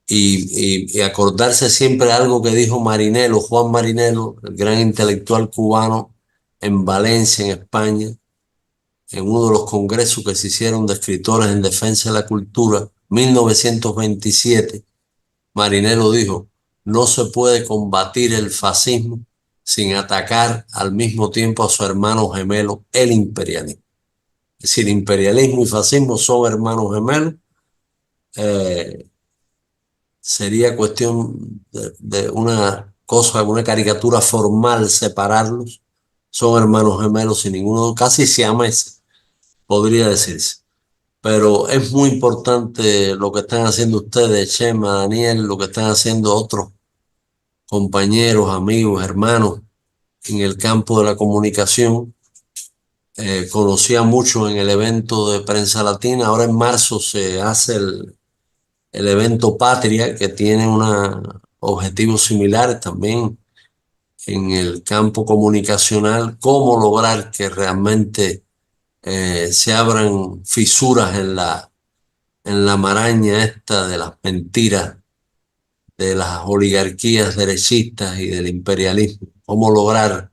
Y acordarse siempre algo que dijo Marinelo, Juan Marinelo, el gran intelectual cubano, en Valencia, en España, en uno de los congresos que se hicieron de escritores en defensa de la cultura, 1927, Marinelo dijo: no se puede combatir el fascismo sin atacar al mismo tiempo a su hermano gemelo, el imperialismo. Es decir, imperialismo y fascismo son hermanos gemelos. Sería cuestión de una cosa, una caricatura formal separarlos. Son hermanos gemelos sin ninguno, casi siameses, podría decirse. Pero es muy importante lo que están haciendo ustedes, Chema, Daniel, lo que están haciendo otros compañeros, amigos, hermanos en el campo de la comunicación. Conocía mucho en el evento de Prensa Latina. Ahora en marzo se hace el evento Patria, que tiene objetivos similares también en el campo comunicacional. Cómo lograr que realmente se abran fisuras en la maraña esta de las mentiras de las oligarquías derechistas y del imperialismo. Cómo lograr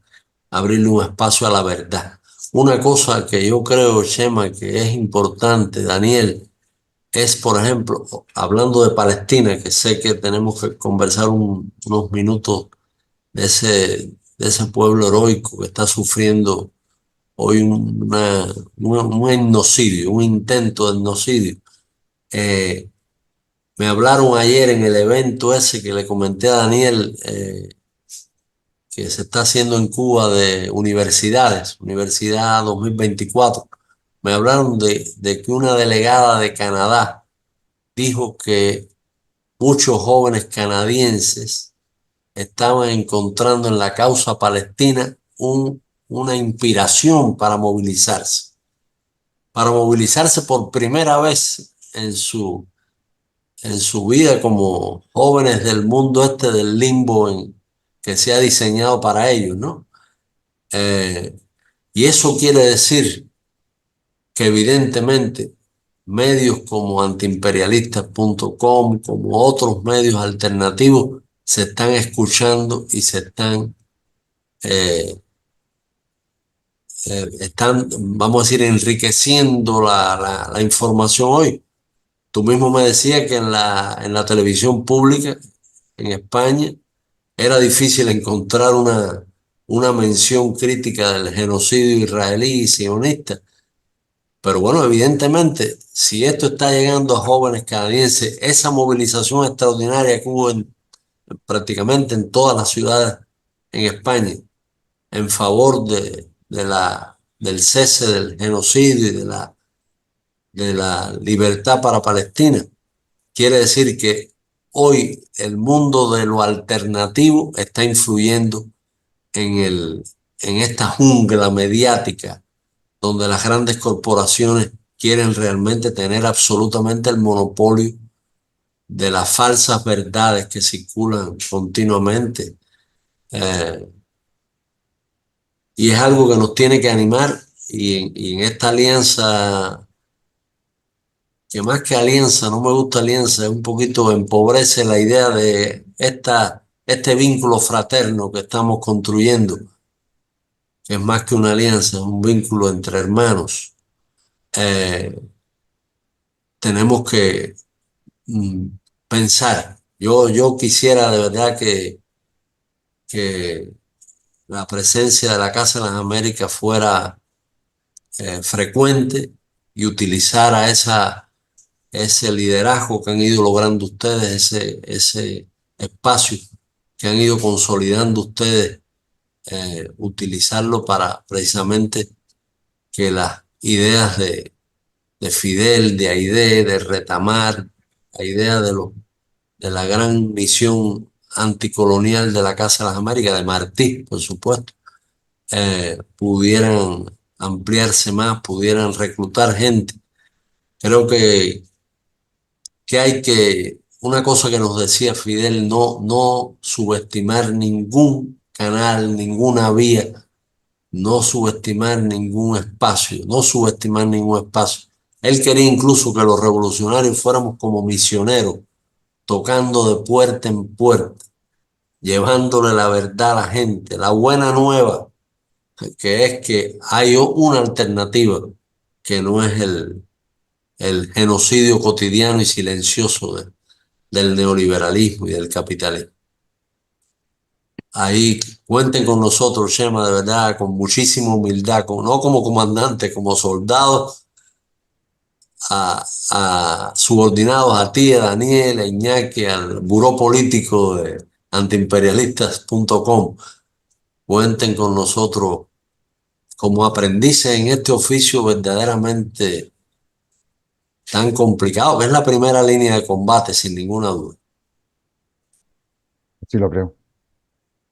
abrirle un espacio a la verdad. Una cosa que yo creo, Chema, que es importante, Daniel, es, por ejemplo, hablando de Palestina, que sé que tenemos que conversar unos minutos de ese pueblo heroico que está sufriendo hoy un etnocidio, un intento de etnocidio. Me hablaron ayer en el evento ese que le comenté a Daniel, que se está haciendo en Cuba de universidades, Universidad 2024. Me hablaron de que una delegada de Canadá dijo que muchos jóvenes canadienses estaban encontrando en la causa palestina una inspiración para movilizarse por primera vez en su vida como jóvenes del mundo este del limbo que se ha diseñado para ellos, ¿no? Y eso quiere decir que evidentemente medios como antiimperialistas.com, como otros medios alternativos, se están escuchando y están, vamos a decir, enriqueciendo la información hoy. Tú mismo me decías que en la televisión pública en España era difícil encontrar una mención crítica del genocidio israelí y sionista. Pero bueno, evidentemente, si esto está llegando a jóvenes canadienses, esa movilización extraordinaria que hubo prácticamente en todas las ciudades en España en favor del cese del genocidio y de la libertad para Palestina, quiere decir que hoy el mundo de lo alternativo está influyendo en esta jungla mediática donde las grandes corporaciones quieren realmente tener absolutamente el monopolio de las falsas verdades que circulan continuamente. Y es algo que nos tiene que animar y en esta alianza, que más que alianza, no me gusta alianza, es un poquito empobrece la idea de este vínculo fraterno que estamos construyendo, que es más que una alianza, es un vínculo entre hermanos. Tenemos que pensar. Yo quisiera de verdad que la presencia de la Casa de las Américas fuera frecuente y utilizara ese liderazgo que han ido logrando ustedes, ese espacio que han ido consolidando ustedes, utilizarlo para precisamente que las ideas de Fidel, de Aidé, de Retamar, la idea de la gran misión anticolonial de la Casa de las Américas, de Martí, por supuesto, pudieran ampliarse más, pudieran reclutar gente. Creo que hay una cosa que nos decía Fidel, no subestimar ningún canal, ninguna vía, no subestimar ningún espacio, no subestimar ningún espacio. Él quería incluso que los revolucionarios fuéramos como misioneros, tocando de puerta en puerta, llevándole la verdad a la gente, la buena nueva, que es que hay una alternativa, que no es el genocidio cotidiano y silencioso del neoliberalismo y del capitalismo. Ahí cuenten con nosotros, Chema, de verdad, con muchísima humildad, no como comandante, como soldados, subordinados a ti, a Daniel, a Iñaki, al buró político de antiimperialistas.com. Cuenten con nosotros como aprendices en este oficio verdaderamente tan complicado, que es la primera línea de combate, sin ninguna duda. Sí lo creo.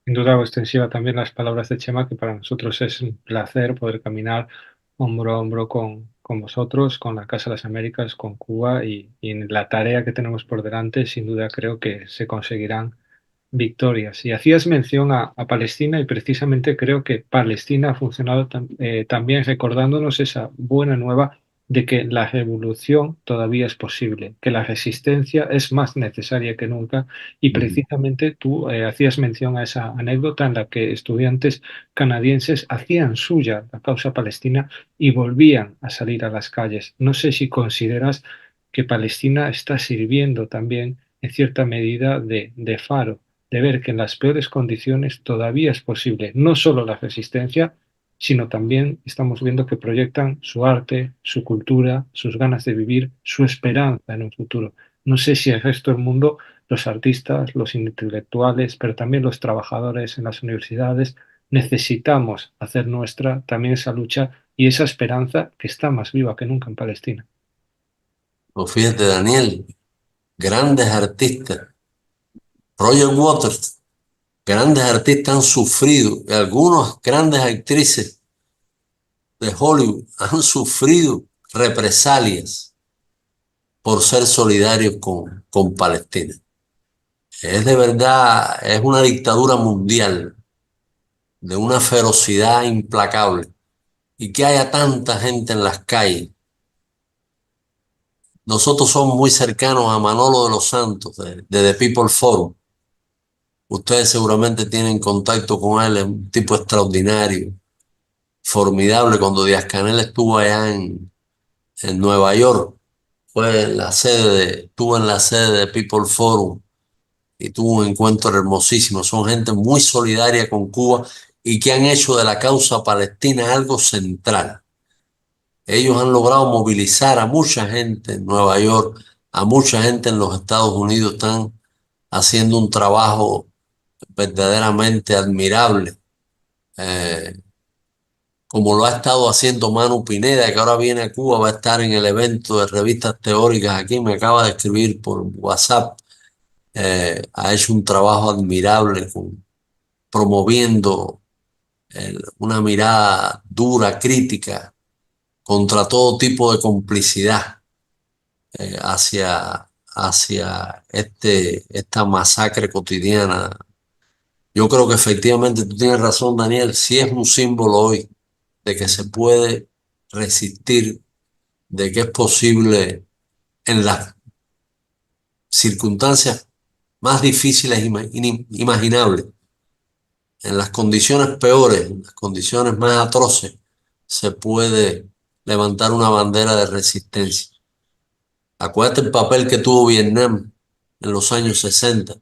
Sin duda extensiva también las palabras de Chema, que para nosotros es un placer poder caminar hombro a hombro con vosotros, con la Casa de las Américas, con Cuba y en la tarea que tenemos por delante, sin duda creo que se conseguirán victorias. Y hacías mención a Palestina y precisamente creo que Palestina ha funcionado también recordándonos esa buena nueva de que la revolución todavía es posible, que la resistencia es más necesaria que nunca y precisamente tú hacías mención a esa anécdota en la que estudiantes canadienses hacían suya la causa palestina y volvían a salir a las calles. No sé si consideras que Palestina está sirviendo también en cierta medida de faro, de ver que en las peores condiciones todavía es posible no solo la resistencia, sino también estamos viendo que proyectan su arte, su cultura, sus ganas de vivir, su esperanza en un futuro. No sé si el resto del mundo, los artistas, los intelectuales, pero también los trabajadores en las universidades, necesitamos hacer nuestra también esa lucha y esa esperanza que está más viva que nunca en Palestina. Pues fíjate, Daniel, grandes artistas, Roger Waters, grandes artistas han sufrido, y algunas grandes actrices de Hollywood han sufrido represalias por ser solidarios con Palestina. Es de verdad, es una dictadura mundial de una ferocidad implacable y que haya tanta gente en las calles. Nosotros somos muy cercanos a Manolo de los Santos de The People Forum. Ustedes seguramente tienen contacto con él, es un tipo extraordinario, formidable. Cuando Díaz-Canel estuvo allá en Nueva York, estuvo en la sede de People Forum y tuvo un encuentro hermosísimo. Son gente muy solidaria con Cuba y que han hecho de la causa palestina algo central. Ellos han logrado movilizar a mucha gente en Nueva York, a mucha gente en los Estados Unidos. Están haciendo un trabajo verdaderamente admirable, eh, como lo ha estado haciendo Manu Pineda, que ahora viene a Cuba, va a estar en el evento de revistas teóricas aquí, me acaba de escribir por WhatsApp. Ha hecho un trabajo admirable promoviendo una mirada dura, crítica, contra todo tipo de complicidad hacia esta masacre cotidiana. Yo creo que efectivamente tú tienes razón, Daniel, sí es un símbolo hoy de que se puede resistir, de que es posible en las circunstancias más difíciles imaginables, en las condiciones peores, en las condiciones más atroces, se puede levantar una bandera de resistencia. Acuérdate el papel que tuvo Vietnam en los años 60.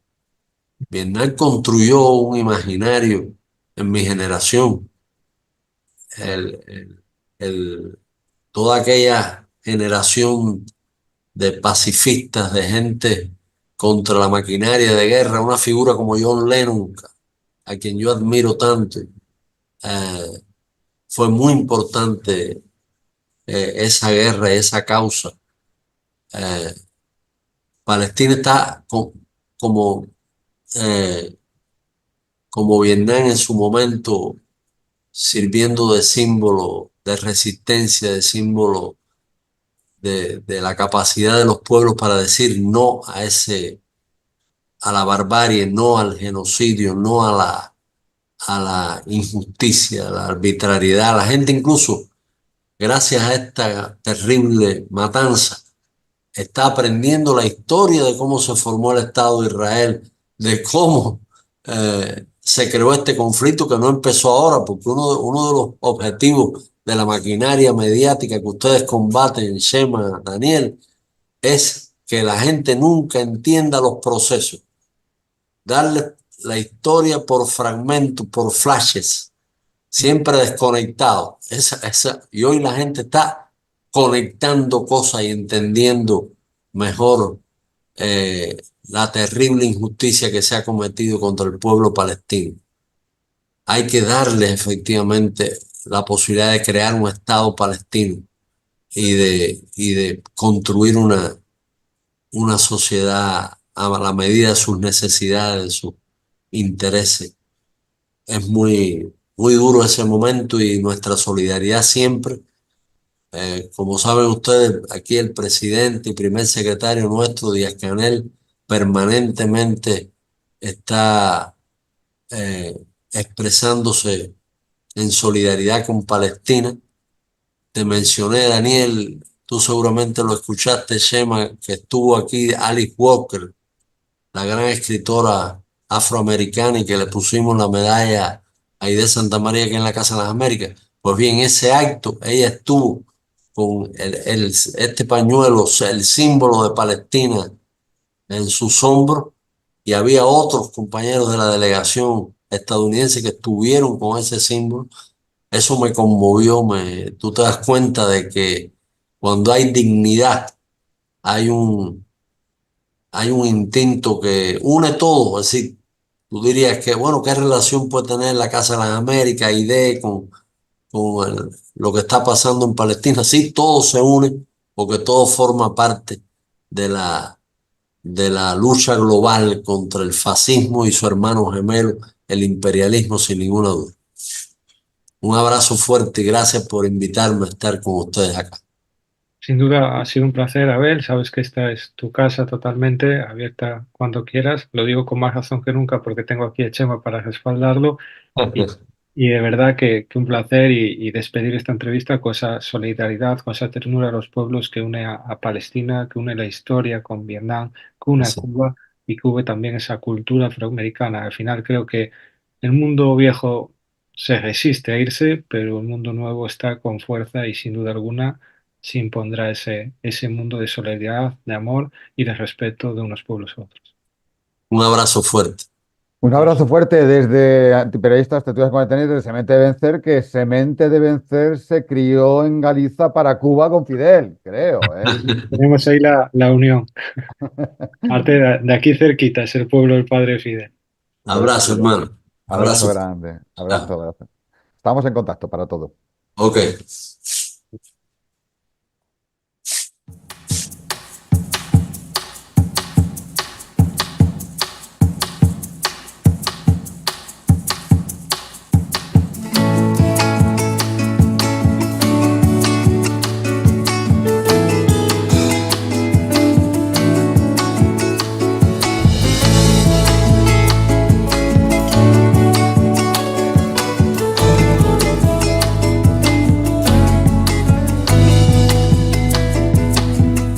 Vietnam construyó un imaginario en mi generación. El, el- el- Toda aquella generación de pacifistas, de gente contra la maquinaria de guerra, una figura como John Lennon, a quien yo admiro tanto, fue muy importante esa guerra, esa causa. Eh, Palestina está como, eh, como Vietnam en su momento sirviendo de símbolo de resistencia, de símbolo de la capacidad de los pueblos para decir no a la barbarie, no al genocidio, no a la injusticia, a la arbitrariedad. La gente incluso, gracias a esta terrible matanza, está aprendiendo la historia de cómo se formó el Estado de Israel, de cómo se creó este conflicto que no empezó ahora, porque uno de los objetivos de la maquinaria mediática que ustedes combaten, Shema, Daniel, es que la gente nunca entienda los procesos, darle la historia por fragmentos, por flashes, siempre desconectado. Y hoy la gente está conectando cosas y entendiendo mejor la terrible injusticia que se ha cometido contra el pueblo palestino. Hay que darle efectivamente la posibilidad de crear un Estado palestino y de construir una sociedad a la medida de sus necesidades, de sus intereses. Es muy, muy duro ese momento y nuestra solidaridad siempre. Como saben ustedes, aquí el presidente y primer secretario nuestro, Díaz-Canel, permanentemente está expresándose en solidaridad con Palestina. Te mencioné, Daniel, tú seguramente lo escuchaste, Shema, que estuvo aquí Alice Walker, la gran escritora afroamericana y que le pusimos la medalla ahí de Santa María aquí en la Casa de las Américas. Pues bien, ese acto, ella estuvo con este pañuelo, el símbolo de Palestina en sus hombros, y había otros compañeros de la delegación estadounidense que estuvieron con ese símbolo. Eso me conmovió. Tú te das cuenta de que cuando hay dignidad, hay un instinto que une todo. Es decir, tú dirías que, bueno, ¿qué relación puede tener la Casa de las Américas, ID, con lo que está pasando en Palestina? Sí, todo se une porque todo forma parte de la lucha global contra el fascismo y su hermano gemelo, el imperialismo, sin ninguna duda. Un abrazo fuerte y gracias por invitarme a estar con ustedes acá. Sin duda ha sido un placer, Abel. Sabes que esta es tu casa totalmente abierta cuando quieras. Lo digo con más razón que nunca porque tengo aquí a Chema para respaldarlo. Y de verdad que un placer y despedir esta entrevista con esa solidaridad, con esa ternura a los pueblos que une a Palestina, que une la historia con Vietnam, que une a Sí. Cuba y que une también esa cultura afroamericana. Al final creo que el mundo viejo se resiste a irse, pero el mundo nuevo está con fuerza y sin duda alguna se impondrá ese mundo de solidaridad, de amor y de respeto de unos pueblos a otros. Un abrazo fuerte. Un abrazo fuerte desde Antiperiodistas Tertulias con Detenir, desde Semente de Vencer, que Semente de Vencer se crió en Galiza para Cuba con Fidel, creo, ¿eh? Tenemos ahí la unión. Aparte de aquí cerquita, es el pueblo del padre Fidel. Abrazo, hermano. Abrazo Abrazo. grande, abrazo. Estamos en contacto para todo. Ok.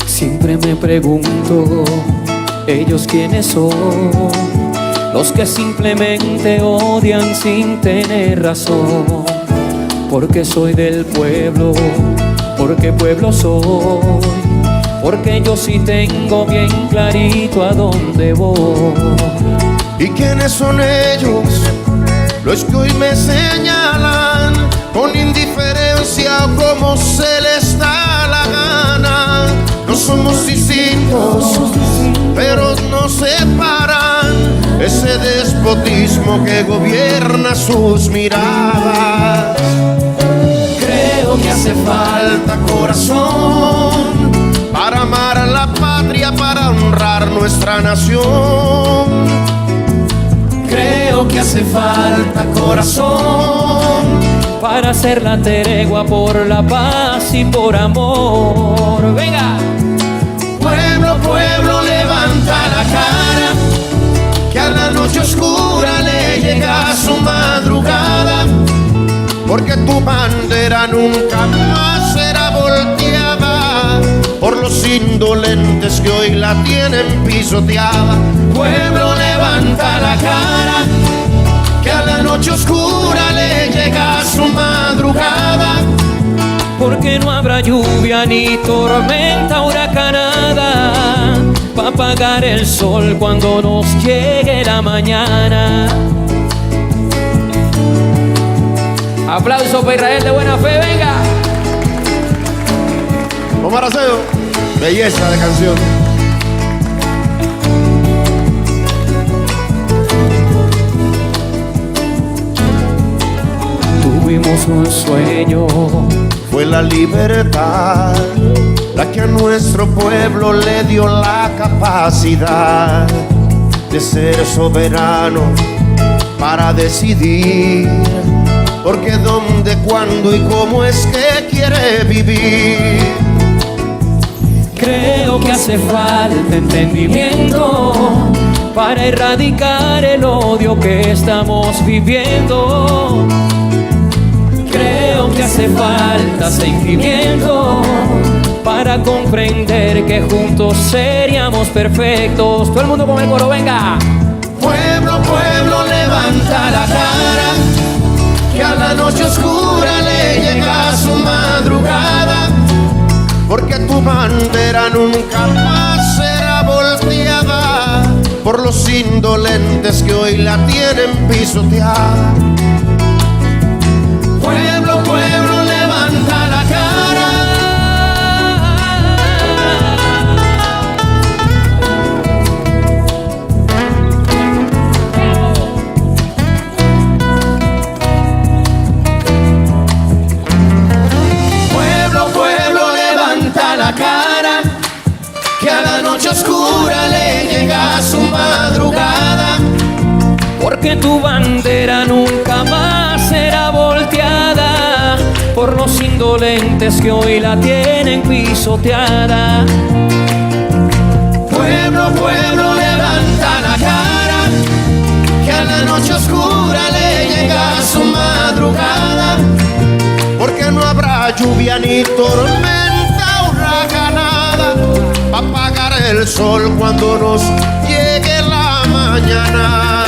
Siempre me pregunto, ¿ellos quiénes son? Los que simplemente odian sin tener razón. Porque soy del pueblo, porque pueblo soy, porque yo sí tengo bien clarito a dónde voy. ¿Y quiénes son ellos? Los que hoy me señalan con indiferencia o como se les da la gana. No somos distintos, pero nos separan ese despotismo que gobierna sus miradas. Creo que hace falta corazón para amar a la patria, para honrar nuestra nación. Creo que hace falta corazón para hacer la tregua por la paz y por amor. Venga. Pueblo, pueblo, levanta la cara, que a la noche oscura le llega su madrugada, porque tu bandera nunca más será volteada por los indolentes que hoy la tienen pisoteada. Pueblo, levanta la cara, que a la noche oscura le llega su madrugada, porque no habrá lluvia ni tormenta huracanada para apagar el sol cuando nos llegue la mañana. Aplauso para Israel de buena fe, venga. Omar Acedo, belleza de canción. Tuvimos un sueño, Fue la libertad la que a nuestro pueblo le dio la capacidad de ser soberano para decidir por qué, dónde, cuándo y cómo es que quiere vivir. creo que hace falta entendimiento para erradicar el odio que estamos viviendo. Creo que hace falta sentimiento para comprender que juntos seríamos perfectos. Todo el mundo con el coro, venga. Pueblo, pueblo, levanta la cara, que a la noche oscura le llega su madrugada, porque tu bandera nunca más será volteada por los indolentes que hoy la tienen pisoteada. Pueblo, pueblo, levanta la cara. Pueblo, pueblo, levanta la cara, que a la noche oscura le llega su madrugada, Porque tu bandera nunca más será volteada por los indolentes que hoy la tienen pisoteada. pueblo, pueblo, levanta la cara, que a la noche oscura le llega su madrugada, porque no habrá lluvia ni tormenta huracanada para apagar el sol cuando nos llegue la mañana.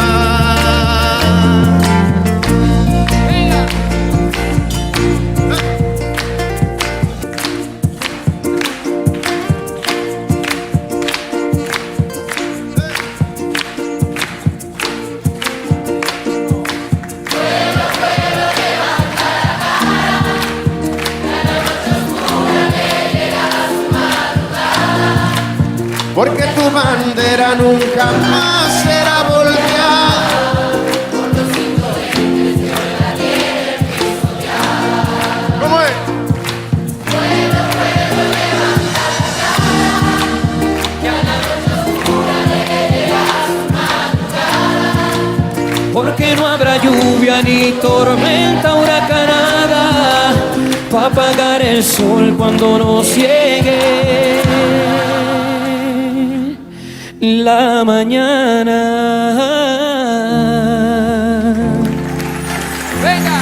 Porque tu bandera nunca más será volteada. ¿Cómo es? Porque no habrá lluvia ni tormenta huracanada para apagar el sol cuando nos llegue la mañana. Venga.